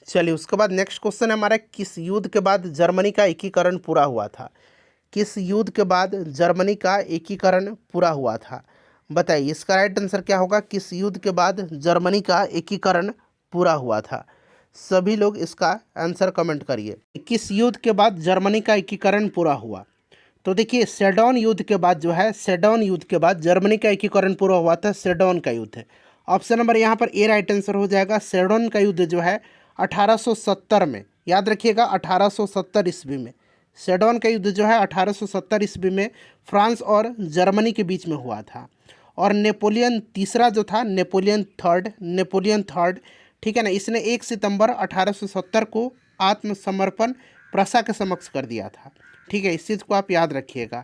चलिए उसके बाद नेक्स्ट क्वेश्चन है हमारा, किस युद्ध के बाद जर्मनी का एकीकरण पूरा हुआ था। किस युद्ध के बाद जर्मनी का एकीकरण पूरा हुआ था। बताइए इसका राइट आंसर क्या होगा। किस युद्ध के बाद जर्मनी का एकीकरण पूरा हुआ था। सभी लोग इसका आंसर कमेंट करिए। किस युद्ध के बाद जर्मनी का एकीकरण पूरा हुआ। तो देखिए सेडोन युद्ध के बाद जो है, सेडोन युद्ध के बाद जर्मनी का एकीकरण पूरा हुआ था, सेडोन का युद्ध है। ऑप्शन नंबर यहाँ पर ए राइट आंसर हो जाएगा। सेडोन का युद्ध जो है 1870 में, याद रखिएगा 1870 ईस्वी में। सेडोन का युद्ध जो है 1870 ईस्वी में फ्रांस और जर्मनी के बीच में हुआ था। और नेपोलियन तीसरा जो था, नेपोलियन थर्ड, ठीक है ना, इसने 1 सितंबर 1870 को आत्मसमर्पण प्रशा के समक्ष कर दिया था, ठीक है। इस चीज़ को आप याद रखिएगा।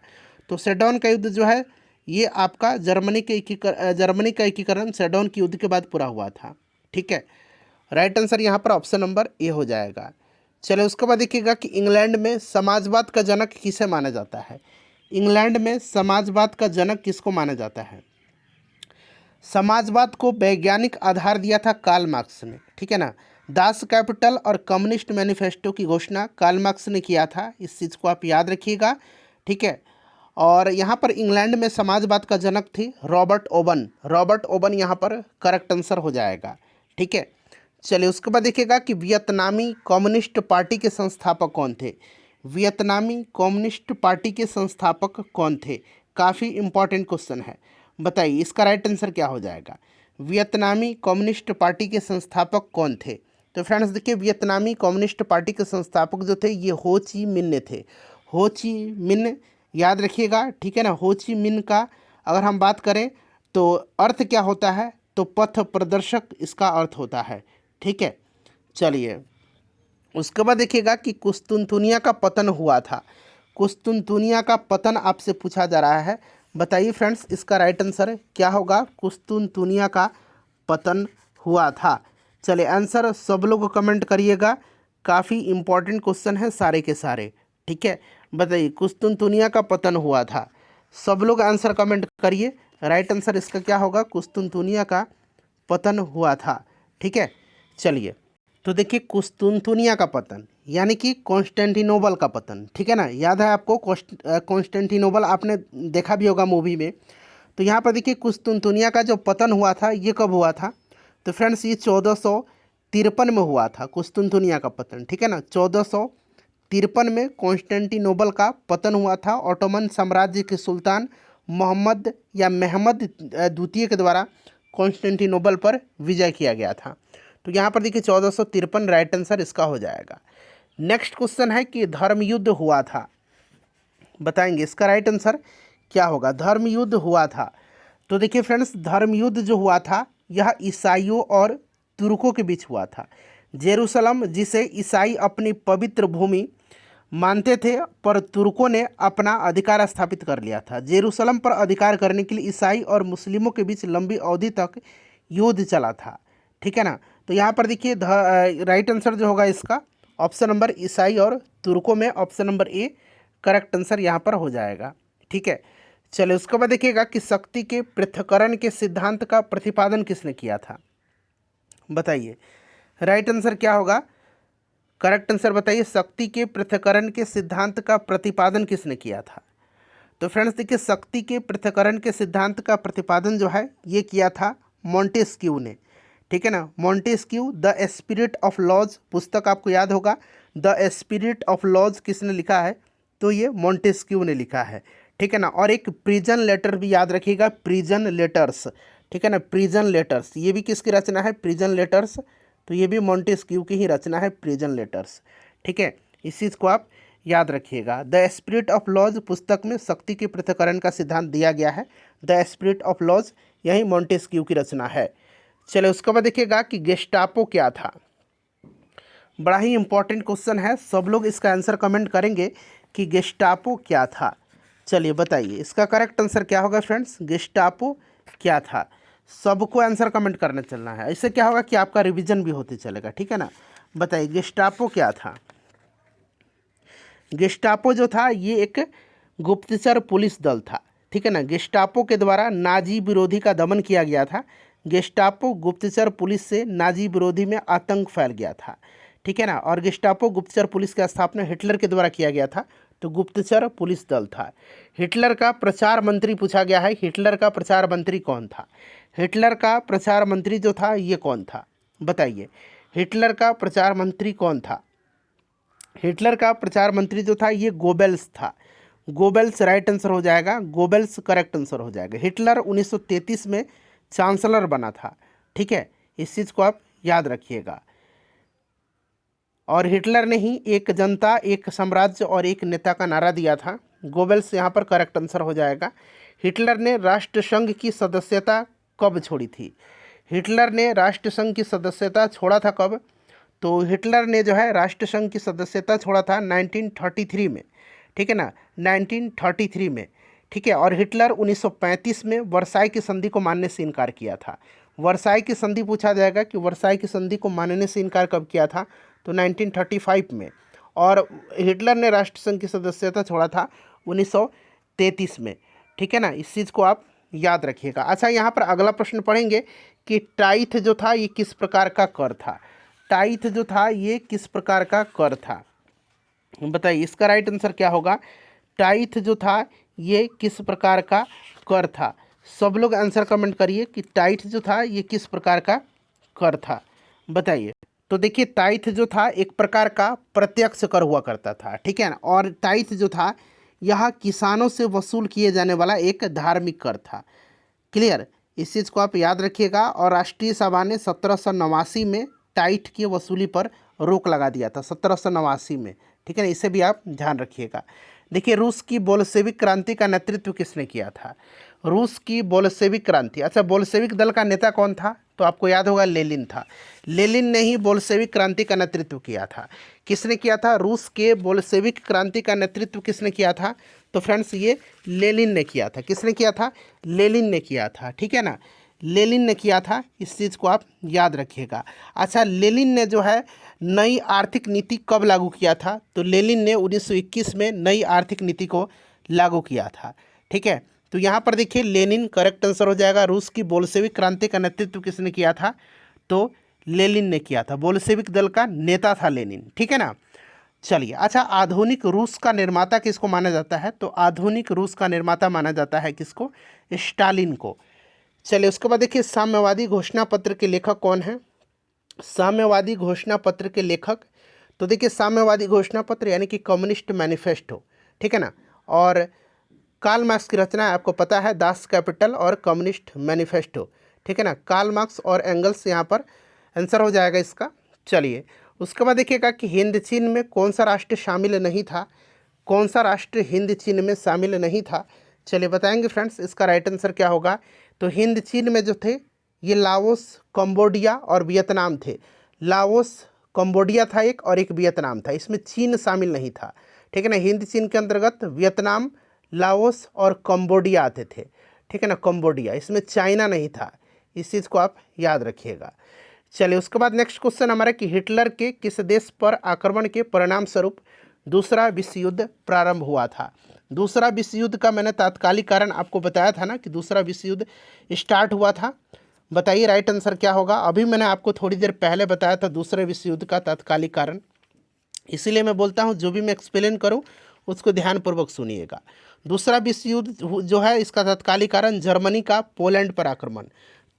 तो सेडोन का युद्ध जो है ये आपका जर्मनी का एकीकरण सेडोन के युद्ध के बाद पूरा हुआ था, ठीक है। राइट आंसर यहाँ पर ऑप्शन नंबर ए हो जाएगा। चलिए उसके बाद देखिएगा कि इंग्लैंड में समाजवाद का जनक किसे माना जाता है। इंग्लैंड में समाजवाद का जनक किसको माना जाता है। समाजवाद को वैज्ञानिक आधार दिया था कार्ल मार्क्स ने, ठीक है ना। दास कैपिटल और कम्युनिस्ट मैनिफेस्टो की घोषणा कार्ल मार्क्स ने किया था, इस चीज़ को आप याद रखिएगा, ठीक है। और यहाँ पर इंग्लैंड में समाजवाद का जनक थी रॉबर्ट ओवन यहाँ पर करेक्ट आंसर हो जाएगा, ठीक है। चलिए उसके बाद देखिएगा कि वियतनामी कम्युनिस्ट पार्टी के संस्थापक कौन थे। वियतनामी कम्युनिस्ट पार्टी के संस्थापक कौन थे, काफ़ी इंपॉर्टेंट क्वेश्चन है। बताइए इसका राइट आंसर क्या हो जाएगा। वियतनामी कम्युनिस्ट पार्टी के संस्थापक कौन थे। तो फ्रेंड्स देखिए वियतनामी कम्युनिस्ट पार्टी के संस्थापक जो थे ये हो ची मिन्ह थे। हो ची मिन्ह याद रखिएगा, ठीक है ना। हो ची मिन्ह का अगर हम बात करें तो अर्थ क्या होता है, तो पथ प्रदर्शक इसका अर्थ होता है, ठीक है। चलिए उसके बाद देखिएगा कि कुस्तुनतुनिया का पतन हुआ था। कुस्तुनतुनिया का पतन आपसे पूछा जा रहा है। बताइए फ्रेंड्स इसका राइट आंसर क्या होगा। कुस्तुनतुनिया का पतन हुआ था। चलिए आंसर सब लोग कमेंट करिएगा, काफ़ी इम्पोर्टेंट क्वेश्चन है सारे के सारे, ठीक है। बताइए कुस्तुनतुनिया का पतन हुआ था, सब लोग आंसर कमेंट करिए। राइट आंसर इसका क्या होगा, कुस्तुनतुनिया का पतन हुआ था, ठीक है। चलिए तो देखिए कुस्तुनतुनिया का पतन यानी कि कॉन्स्टेंटिनोपल का पतन, ठीक है ना। याद है आपको कॉन्स्टेंटिनोपल आपने देखा भी होगा मूवी में। तो यहाँ पर देखिए कुस्तुनतुनिया का जो पतन हुआ था ये कब हुआ था। तो फ्रेंड्स ये 1453 में हुआ था कुस्तुनतुनिया का पतन, ठीक है ना। 1453 में कॉन्स्टेंटिनोपल का पतन हुआ था। ऑटोमन साम्राज्य के सुल्तान मोहम्मद द्वितीय के द्वारा कॉन्स्टेंटिनोपल पर विजय किया गया था। तो यहाँ पर देखिए 1453 राइट आंसर इसका हो जाएगा। नेक्स्ट क्वेश्चन है कि धर्म युद्ध हुआ था, बताएंगे इसका राइट आंसर क्या होगा। धर्म युद्ध हुआ था, तो देखिए फ्रेंड्स धर्म युद्ध जो हुआ था यह ईसाइयों और तुर्कों के बीच हुआ था। जेरूसलम जिसे ईसाई अपनी पवित्र भूमि मानते थे, पर तुर्कों ने अपना अधिकार स्थापित कर लिया था। जेरूसलम पर अधिकार करने के लिए ईसाई और मुस्लिमों के बीच लंबी अवधि तक युद्ध चला था, ठीक है ना। तो यहाँ पर देखिए राइट आंसर जो होगा इसका ऑप्शन नंबर ईसाई और तुर्कों में option number A correct answer यहाँ पर हो जाएगा, ठीक है। चलिए उसके बाद देखिएगा कि शक्ति के पृथक्करण के सिद्धांत का प्रतिपादन किसने किया था। बताइए राइट आंसर क्या होगा, करेक्ट आंसर बताइए। शक्ति के पृथक्करण के सिद्धांत का प्रतिपादन किसने किया था। तो फ्रेंड्स देखिए शक्ति के पृथक्करण के सिद्धांत का प्रतिपादन जो है ये किया था मॉन्टेस्क्यू ने, ठीक है ना। Montesquieu the spirit of laws पुस्तक आपको याद होगा। द स्पिरिट ऑफ लॉज किसने लिखा है, तो ये मॉन्टेस्क्यू ने लिखा है, ठीक है ना। और एक प्रिजन लेटर भी याद रखिएगा, प्रिजन लेटर्स, ठीक है ना, प्रिजन लेटर्स, ये भी किसकी रचना है, प्रिजन लेटर्स, तो ये भी मॉन्टेस्क्यू की ही रचना है, प्रिजन लेटर्स, ठीक है। इस चीज़ को आप याद रखिएगा। द स्पिरिट ऑफ लॉज पुस्तक में शक्ति के पृथक्करण का सिद्धांत दिया गया है। द स्पिरिट ऑफ लॉज यही मॉन्टेस्क्यू की रचना है। चलिए उसके बाद देखिएगा कि गेस्टापो क्या था। बड़ा ही इंपॉर्टेंट क्वेश्चन है, सब लोग इसका आंसर कमेंट करेंगे कि गेस्टापो क्या था। चलिए बताइए इसका करेक्ट आंसर क्या होगा फ्रेंड्स, गेस्टापो क्या था। सबको आंसर कमेंट करने चलना है, इससे क्या होगा कि आपका रिवीजन भी होते चलेगा, ठीक है ना। बताइए गेस्टापो क्या था। गेस्टापो जो था ये एक गुप्तचर पुलिस दल था, ठीक है ना। गेस्टापो के द्वारा नाजी विरोधी का दमन किया गया था। गेस्टापो गुप्तचर पुलिस से नाजी विरोधी में आतंक फैल गया था, ठीक है ना। और गेस्टापो गुप्तचर पुलिस की स्थापना हिटलर के द्वारा किया गया था, तो गुप्तचर पुलिस दल था। हिटलर का प्रचार मंत्री पूछा गया है, हिटलर का प्रचार मंत्री कौन था। हिटलर का प्रचार मंत्री जो था ये कौन था, बताइए हिटलर का प्रचार मंत्री कौन था। हिटलर का प्रचार मंत्री जो था ये गोबेल्स था। गोबेल्स राइट आंसर हो जाएगा, गोबेल्स करेक्ट आंसर हो जाएगा। हिटलर 1933 में चांसलर बना था, ठीक है, इस चीज़ को आप याद रखिएगा। और हिटलर ने ही एक जनता, एक साम्राज्य और एक नेता का नारा दिया था। गोबेल्स यहाँ पर करेक्ट आंसर हो जाएगा। हिटलर ने राष्ट्रसंघ की सदस्यता कब छोड़ी थी। हिटलर ने राष्ट्रसंघ की सदस्यता छोड़ा था कब, तो हिटलर ने जो है राष्ट्रसंघ की सदस्यता छोड़ा था 1933 में, ठीक है ना, 1933 में, ठीक है। और हिटलर 1935 में वर्साई की संधि को मानने से इनकार किया था। वर्साई की संधि पूछा जाएगा कि वर्साई की संधि को मानने से इनकार कब किया था, तो 1935 में। और हिटलर ने राष्ट्रसंघ की सदस्यता छोड़ा था 1933 में, ठीक है ना, इस चीज़ को आप याद रखिएगा। अच्छा यहाँ पर अगला प्रश्न पढ़ेंगे कि टाइथ जो था ये किस प्रकार का कर था। टाइथ जो था ये किस प्रकार का कर था, बताइए इसका राइट आंसर क्या होगा। टाइथ जो था ये किस प्रकार का कर था। सब लोग आंसर कमेंट करिए कि टाइथ जो था ये किस प्रकार का कर था, बताइए। तो देखिए टाइथ जो था एक प्रकार का प्रत्यक्ष कर हुआ करता था, ठीक है ना। और टाइथ जो था यह किसानों से वसूल किए जाने वाला एक धार्मिक कर था, क्लियर, इस चीज़ को आप याद रखिएगा। और राष्ट्रीय सभा ने 1789 में टाइट की वसूली पर रोक लगा दिया था, 1789 में, ठीक है ना, इसे भी आप ध्यान रखिएगा। देखिए रूस की बोल्शेविक क्रांति का नेतृत्व किसने किया था। रूस की बोल्शेविक क्रांति, अच्छा बोल्शेविक दल का नेता कौन था, तो आपको याद होगा लेनिन था। लेनिन ने ही बोल्शेविक क्रांति का नेतृत्व किया था। किसने किया था, रूस के बोल्शेविक क्रांति का नेतृत्व किसने किया था, तो फ्रेंड्स ये लेनिन ने किया था। किसने किया था, लेनिन ने किया था, ठीक है ना, लेनिन ने किया था, इस चीज़ को आप याद रखिएगा। अच्छा लेनिन ने जो है नई आर्थिक नीति कब लागू किया था, तो लेनिन ने 1921 में नई आर्थिक नीति को लागू किया था, ठीक है। तो यहाँ पर देखिए लेनिन करेक्ट आंसर हो जाएगा। रूस की बोल्शेविक क्रांति का नेतृत्व किसने किया था, तो लेनिन ने किया था। बोल्शेविक दल का नेता था लेनिन, ठीक है ना। चलिए अच्छा आधुनिक रूस का निर्माता किसको माना जाता है, तो आधुनिक रूस का निर्माता माना जाता है किसको, स्टालिन को। चलिए उसके बाद देखिए साम्यवादी घोषणा पत्र के लेखक कौन है। साम्यवादी घोषणा पत्र के लेखक, तो देखिए साम्यवादी घोषणा पत्र यानी कि कम्युनिस्ट मैनिफेस्टो, ठीक है ना। और कार्ल मार्क्स की रचना है, आपको पता है, दास कैपिटल और कम्युनिस्ट मैनिफेस्टो, ठीक है ना। कार्ल मार्क्स और एंगल्स यहाँ पर आंसर हो जाएगा इसका। चलिए उसके बाद देखिएगा कि हिंद चीन में कौन सा राष्ट्र शामिल नहीं था। कौन सा राष्ट्र हिंद चीन में शामिल नहीं था, चलिए बताएंगे फ्रेंड्स इसका राइट आंसर क्या होगा। तो हिंद चीन में जो थे ये लाओस, कंबोडिया और वियतनाम थे। लाओस, कंबोडिया था एक, और एक वियतनाम था, इसमें चीन शामिल नहीं था, ठीक है ना। हिंद चीन के अंतर्गत वियतनाम, लाओस और कंबोडिया आते थे, ठीक है ना, कंबोडिया, इसमें चाइना नहीं था, इस चीज़ को आप याद रखिएगा। चलिए उसके बाद नेक्स्ट क्वेश्चन हमारा कि हिटलर के किस देश पर आक्रमण के परिणाम स्वरूप दूसरा विश्व युद्ध प्रारंभ हुआ था। दूसरा विश्व युद्ध का मैंने तात्कालिक कारण आपको बताया था ना कि दूसरा विश्व युद्ध स्टार्ट हुआ था, बताइए राइट आंसर क्या होगा। अभी मैंने आपको थोड़ी देर पहले बताया था दूसरे विश्व युद्ध का तात्कालिक कारण, इसीलिए मैं बोलता हूँ जो भी मैं एक्सप्लेन करूँ उसको ध्यानपूर्वक सुनिएगा। दूसरा विश्व युद्ध जो है इसका तात्कालिक कारण जर्मनी का पोलैंड पर आक्रमण।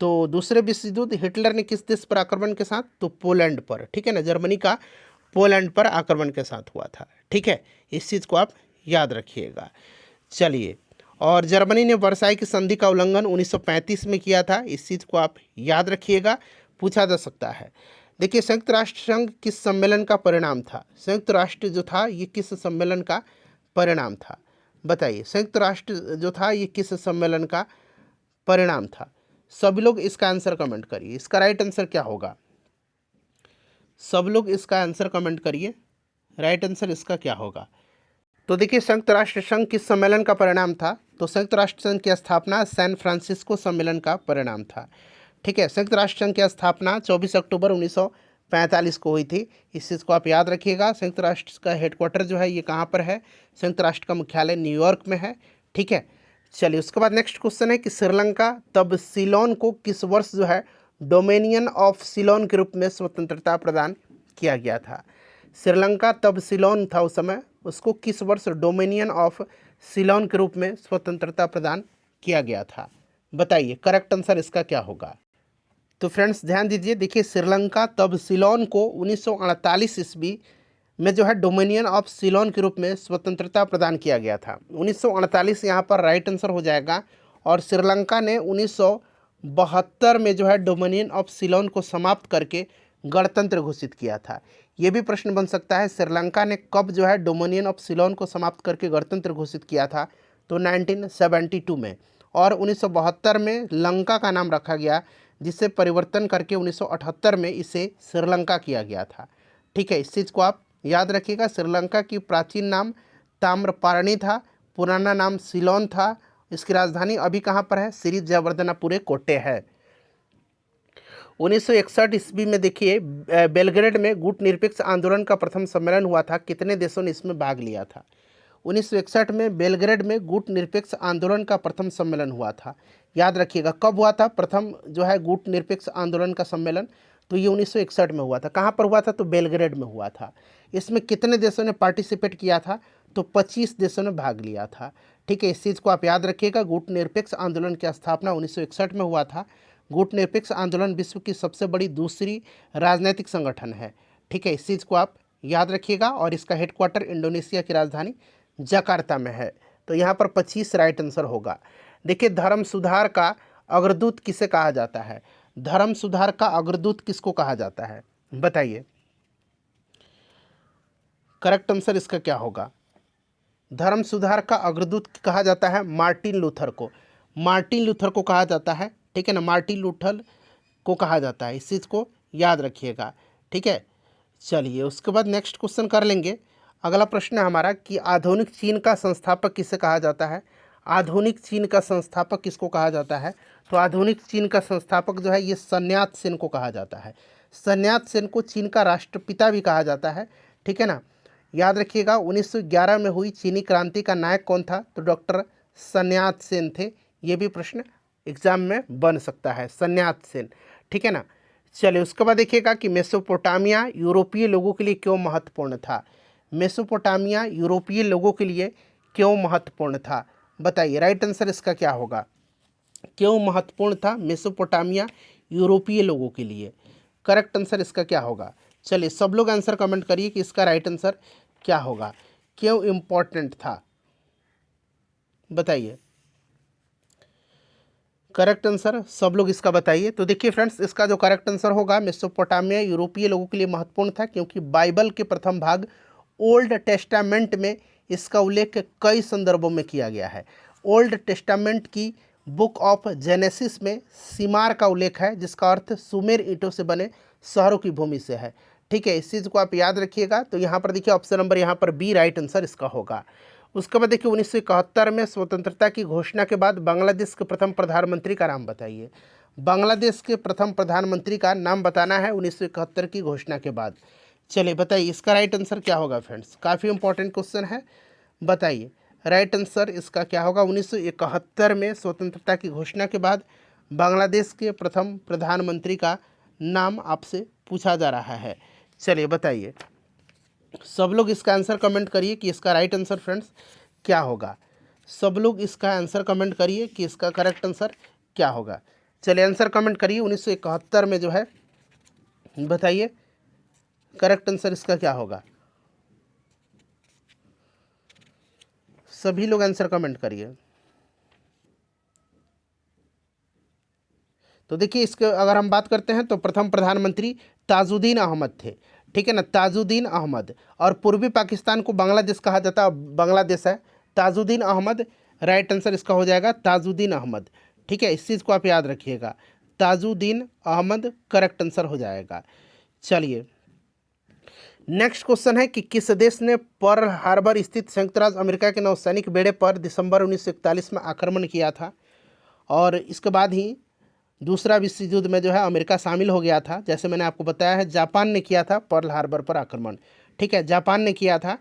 तो दूसरे विश्व युद्ध हिटलर ने किस देश पर आक्रमण के साथ, तो पोलैंड पर, ठीक है ना, जर्मनी का पोलैंड पर आक्रमण के साथ हुआ था, ठीक है, इस चीज़ को आप याद रखिएगा। चलिए, और जर्मनी ने वर्साई की संधि का उल्लंघन 1935 में किया था, इस चीज़ को आप याद रखिएगा, पूछा जा सकता है। देखिए, संयुक्त राष्ट्र संघ किस सम्मेलन का परिणाम था? संयुक्त राष्ट्र जो था ये किस सम्मेलन का परिणाम था? बताइए, संयुक्त राष्ट्र जो था ये किस सम्मेलन का परिणाम था? सभी लोग इसका आंसर कमेंट करिए, इसका राइट आंसर क्या होगा? सब लोग इसका आंसर कमेंट करिए, राइट आंसर इसका क्या होगा? तो देखिए, संयुक्त राष्ट्र संघ किस सम्मेलन का परिणाम था? तो संयुक्त राष्ट्र संघ की स्थापना सैन फ्रांसिस्को सम्मेलन का परिणाम था। ठीक है, संयुक्त राष्ट्र संघ की स्थापना 24 अक्टूबर 1945 को हुई थी, इस चीज़ को आप याद रखिएगा। संयुक्त राष्ट्र का हेडक्वार्टर जो है ये कहाँ पर है? संयुक्त राष्ट्र का मुख्यालय न्यूयॉर्क में है। ठीक है, चलिए, उसके बाद नेक्स्ट क्वेश्चन है कि श्रीलंका तब सीलोन को किस वर्ष जो है डोमिनियन ऑफ सीलोन के रूप में स्वतंत्रता प्रदान किया गया था? श्रीलंका तब सीलोन था उस समय, उसको किस वर्ष डोमिनियन ऑफ सीलोन के रूप में स्वतंत्रता प्रदान किया गया था? बताइए, करेक्ट आंसर इसका क्या होगा? तो फ्रेंड्स ध्यान दीजिए, देखिए, श्रीलंका तब सीलोन को 1948 ईस्वी में जो है डोमिनियन ऑफ सीलोन के रूप में स्वतंत्रता प्रदान किया गया था। 1948 यहाँ पर राइट आंसर हो जाएगा। और श्रीलंका ने 1972 में जो है डोमिनियन ऑफ सीलोन को समाप्त करके गणतंत्र घोषित किया था। ये भी प्रश्न बन सकता है, श्रीलंका ने कब जो है डोमिनियन ऑफ सीलोन को समाप्त करके गणतंत्र घोषित किया था? तो 1972 में। और 1972 में लंका का नाम रखा गया, जिसे परिवर्तन करके 1978 में इसे श्रीलंका किया गया था। ठीक है, इस चीज़ को आप याद रखिएगा। श्रीलंका की प्राचीन नाम ताम्रपारणी था, पुराना नाम सीलोन था। इसकी राजधानी अभी कहाँ पर है? श्री जयवर्धनापुरे कोटे है। 1961 ईस्वी में देखिए बेलग्रेड में गुट निरपेक्ष आंदोलन का प्रथम सम्मेलन हुआ था, कितने देशों ने इसमें भाग लिया था? 1961 में बेलग्रेड में गुट निरपेक्ष आंदोलन का प्रथम सम्मेलन हुआ था, याद रखिएगा। कब हुआ था प्रथम जो है गुट निरपेक्ष आंदोलन का सम्मेलन? तो ये 1961 में हुआ था। कहाँ पर हुआ था? तो बेलग्रेड में हुआ था। इसमें कितने देशों ने पार्टिसिपेट किया था? तो 25 देशों ने भाग लिया था। ठीक है, इस चीज़ को आप याद रखिएगा। गुट निरपेक्ष आंदोलन की स्थापना 1961 में हुआ था। गुट निरपेक्ष आंदोलन विश्व की सबसे बड़ी दूसरी राजनीतिक संगठन है। ठीक है, इस चीज़ को आप याद रखिएगा। और इसका हेडक्वार्टर इंडोनेशिया की राजधानी जकार्ता में है। तो यहाँ पर 25 राइट आंसर होगा। देखिए, धर्म सुधार का अग्रदूत किसे कहा जाता है? धर्म सुधार का अग्रदूत किसको कहा जाता है? बताइए, करेक्ट आंसर इसका क्या होगा? धर्म सुधार का अग्रदूत कहा जाता है मार्टिन लूथर को। मार्टिन लूथर को कहा जाता है। ठीक है ना, मार्टिन लूथर को कहा जाता है, इस चीज़ को याद रखिएगा। ठीक है, चलिए, उसके बाद नेक्स्ट क्वेश्चन कर लेंगे। अगला प्रश्न है हमारा कि आधुनिक चीन का संस्थापक किसे कहा जाता है? आधुनिक चीन का संस्थापक किसको कहा जाता है? तो आधुनिक चीन का संस्थापक जो है ये sun यat-sen को कहा जाता है। sun यat-sen को चीन का राष्ट्रपिता भी कहा जाता है। ठीक है ना, याद रखिएगा। 1911 में हुई चीनी क्रांति का नायक कौन था? तो डॉक्टर sun यat-sen थे। ये भी प्रश्न एग्जाम में बन सकता है, sun यat-sen। ठीक है ना, चलिए, उसके बाद देखिएगा कि मेसोपोटामिया यूरोपीय लोगों के लिए क्यों महत्वपूर्ण था? मेसोपोटामिया यूरोपीय लोगों के लिए क्यों महत्वपूर्ण था? बताइए, राइट आंसर इसका क्या होगा? क्यों महत्वपूर्ण था मेसोपोटामिया यूरोपीय लोगों के लिए? करेक्ट आंसर इसका क्या होगा? चलिए, सब लोग आंसर कमेंट करिए कि इसका राइट आंसर क्या होगा, क्यों इम्पोर्टेंट था? बताइए, करेक्ट आंसर सब लोग इसका बताइए। तो देखिए फ्रेंड्स, इसका जो करेक्ट आंसर होगा, मेसोपोटामिया यूरोपीय लोगों के लिए महत्वपूर्ण था क्योंकि बाइबल के प्रथम भाग ओल्ड टेस्टामेंट में इसका उल्लेख कई संदर्भों में किया गया है। ओल्ड टेस्टामेंट की बुक ऑफ जेनेसिस में सिमार का उल्लेख है, जिसका अर्थ सुमेर ईंटों से बने शहरों की भूमि से है। ठीक है, इस चीज़ को आप याद रखिएगा। तो यहाँ पर देखिए ऑप्शन नंबर यहाँ पर बी राइट आंसर इसका होगा। उसके बाद देखिए 1971 में स्वतंत्रता की घोषणा के बाद बांग्लादेश के प्रथम प्रधानमंत्री का नाम बताइए। बांग्लादेश के प्रथम प्रधानमंत्री का नाम बताना है 1971 की घोषणा के बाद। चलिए बताइए, इसका राइट आंसर क्या होगा फ्रेंड्स? काफ़ी इंपॉर्टेंट क्वेश्चन है, बताइए राइट आंसर इसका क्या होगा? 1971 में स्वतंत्रता की घोषणा के बाद बांग्लादेश के प्रथम प्रधानमंत्री का नाम आपसे पूछा जा रहा है। चलिए बताइए, सब लोग इसका आंसर कमेंट करिए कि इसका राइट आंसर फ्रेंड्स क्या होगा। सब लोग इसका आंसर कमेंट करिए कि इसका करेक्ट आंसर क्या होगा। चलिए आंसर कमेंट करिए 1971 में जो है, बताइए करेक्ट आंसर इसका क्या होगा। सभी लोग आंसर कमेंट करिए। तो देखिए, इसके अगर हम बात करते हैं तो प्रथम प्रधानमंत्री ताजुद्दीन अहमद थे, ठीक है ना, ताजुद्दीन अहमद। और पूर्वी पाकिस्तान को बांग्लादेश कहा जाता है, बांग्लादेश है। ताजुद्दीन अहमद राइट आंसर इसका हो जाएगा, ताजुद्दीन अहमद, ठीक है, इस चीज़ को आप याद रखिएगा, ताजुद्दीन अहमद करेक्ट आंसर हो जाएगा। चलिए नेक्स्ट क्वेश्चन है कि किस देश ने पर्ल हार्बर स्थित संयुक्त राज्य अमेरिका के नौसैनिक बेड़े पर दिसंबर 1941 में आक्रमण किया था, और इसके बाद ही दूसरा विश्व युद्ध में जो है अमेरिका शामिल हो गया था। जैसे मैंने आपको बताया है, जापान ने किया था पर्ल हार्बर पर आक्रमण, ठीक है, जापान ने किया था।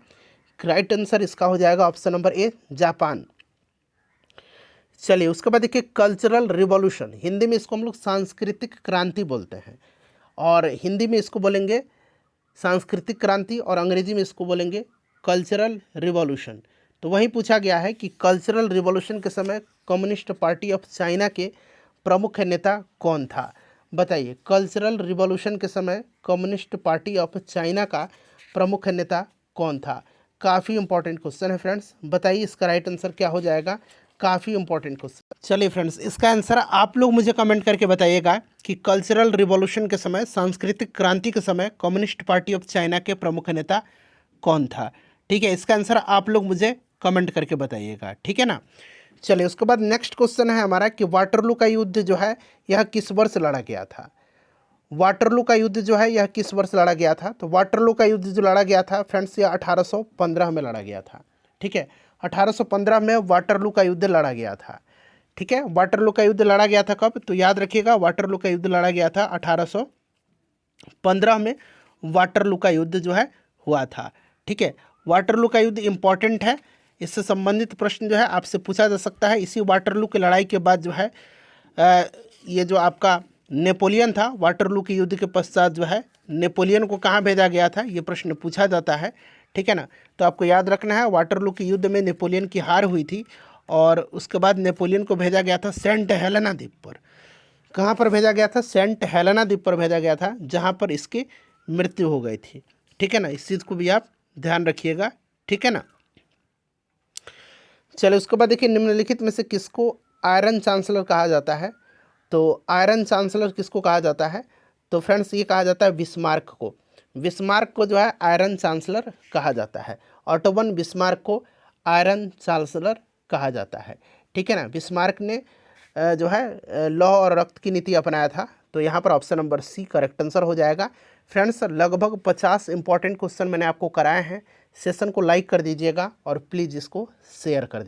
राइट आंसर इसका हो जाएगा ऑप्शन नंबर ए, जापान। चलिए उसके बाद देखिए, कल्चरल रिवॉल्यूशन, हिंदी में इसको हम लोग सांस्कृतिक क्रांति बोलते हैं, और हिंदी में इसको बोलेंगे सांस्कृतिक क्रांति, और अंग्रेजी में इसको बोलेंगे कल्चरल रिवॉल्यूशन। तो वहीं पूछा गया है कि कल्चरल रिवॉल्यूशन के समय कम्युनिस्ट पार्टी ऑफ चाइना के प्रमुख नेता कौन था? बताइए, कल्चरल रिवॉल्यूशन के समय कम्युनिस्ट पार्टी ऑफ चाइना का प्रमुख नेता कौन था? काफ़ी इंपॉर्टेंट क्वेश्चन है फ्रेंड्स, बताइए इसका राइट आंसर क्या हो जाएगा, काफ़ी इंपॉर्टेंट क्वेश्चन। चलिए फ्रेंड्स, इसका आंसर आप लोग मुझे कमेंट करके बताइएगा कि कल्चरल रिवॉल्यूशन के समय, सांस्कृतिक क्रांति के समय कम्युनिस्ट पार्टी ऑफ चाइना के प्रमुख नेता कौन था, ठीक है, इसका आंसर आप लोग मुझे कमेंट करके बताइएगा, ठीक है ना। चलिए उसके बाद नेक्स्ट क्वेश्चन है हमारा कि वाटरलू का युद्ध जो है यह किस वर्ष लड़ा गया था? वाटरलू का युद्ध जो है यह किस वर्ष लड़ा गया था? तो वाटरलू का युद्ध जो लड़ा गया था फ्रेंड्स, यह 1815 में लड़ा गया था, ठीक है, 1815 में वाटरलू का युद्ध लड़ा गया था, ठीक है। वाटरलू का युद्ध लड़ा गया था कब? तो याद रखिएगा, वाटरलू का युद्ध लड़ा गया था 1815 में, वाटरलू का युद्ध जो है हुआ था, ठीक है। वाटरलू का युद्ध इम्पॉर्टेंट है, इससे संबंधित प्रश्न जो है आपसे पूछा जा सकता है। इसी वाटरलू की लड़ाई के बाद जो है ये जो आपका नेपोलियन था, वाटरलू के युद्ध के पश्चात जो है नेपोलियन को कहाँ भेजा गया था, ये प्रश्न पूछा जाता है, ठीक है ना। तो आपको याद रखना है, वाटरलू के युद्ध में नेपोलियन की हार हुई थी, और उसके बाद नेपोलियन को भेजा गया था सेंट हेलेना द्वीप पर। कहाँ पर भेजा गया था? सेंट हेलेना द्वीप पर भेजा गया था, जहाँ पर इसकी मृत्यु हो गई थी, ठीक है ना। इस चीज़ को भी आप ध्यान रखिएगा, ठीक है ना। चलिए उसके बाद देखिए, निम्नलिखित में से किसको आयरन चांसलर कहा जाता है? तो आयरन चांसलर किसको कहा जाता है? तो फ्रेंड्स ये कहा जाता है बिस्मार्क को। बिस्मार्क को जो है आयरन चांसलर कहा जाता है, ऑटो वन बिस्मार्क को आयरन चांसलर कहा जाता है, ठीक है ना। बिस्मार्क ने जो है लौह और रक्त की नीति अपनाया था, तो यहाँ पर option number C correct answer हो जाएगा। फ्रेंड्स लगभग 50 इंपॉर्टेंट क्वेश्चन मैंने आपको कराए हैं। सेशन को लाइक कर दीजिएगा और प्लीज़ इसको शेयर कर दीजिए।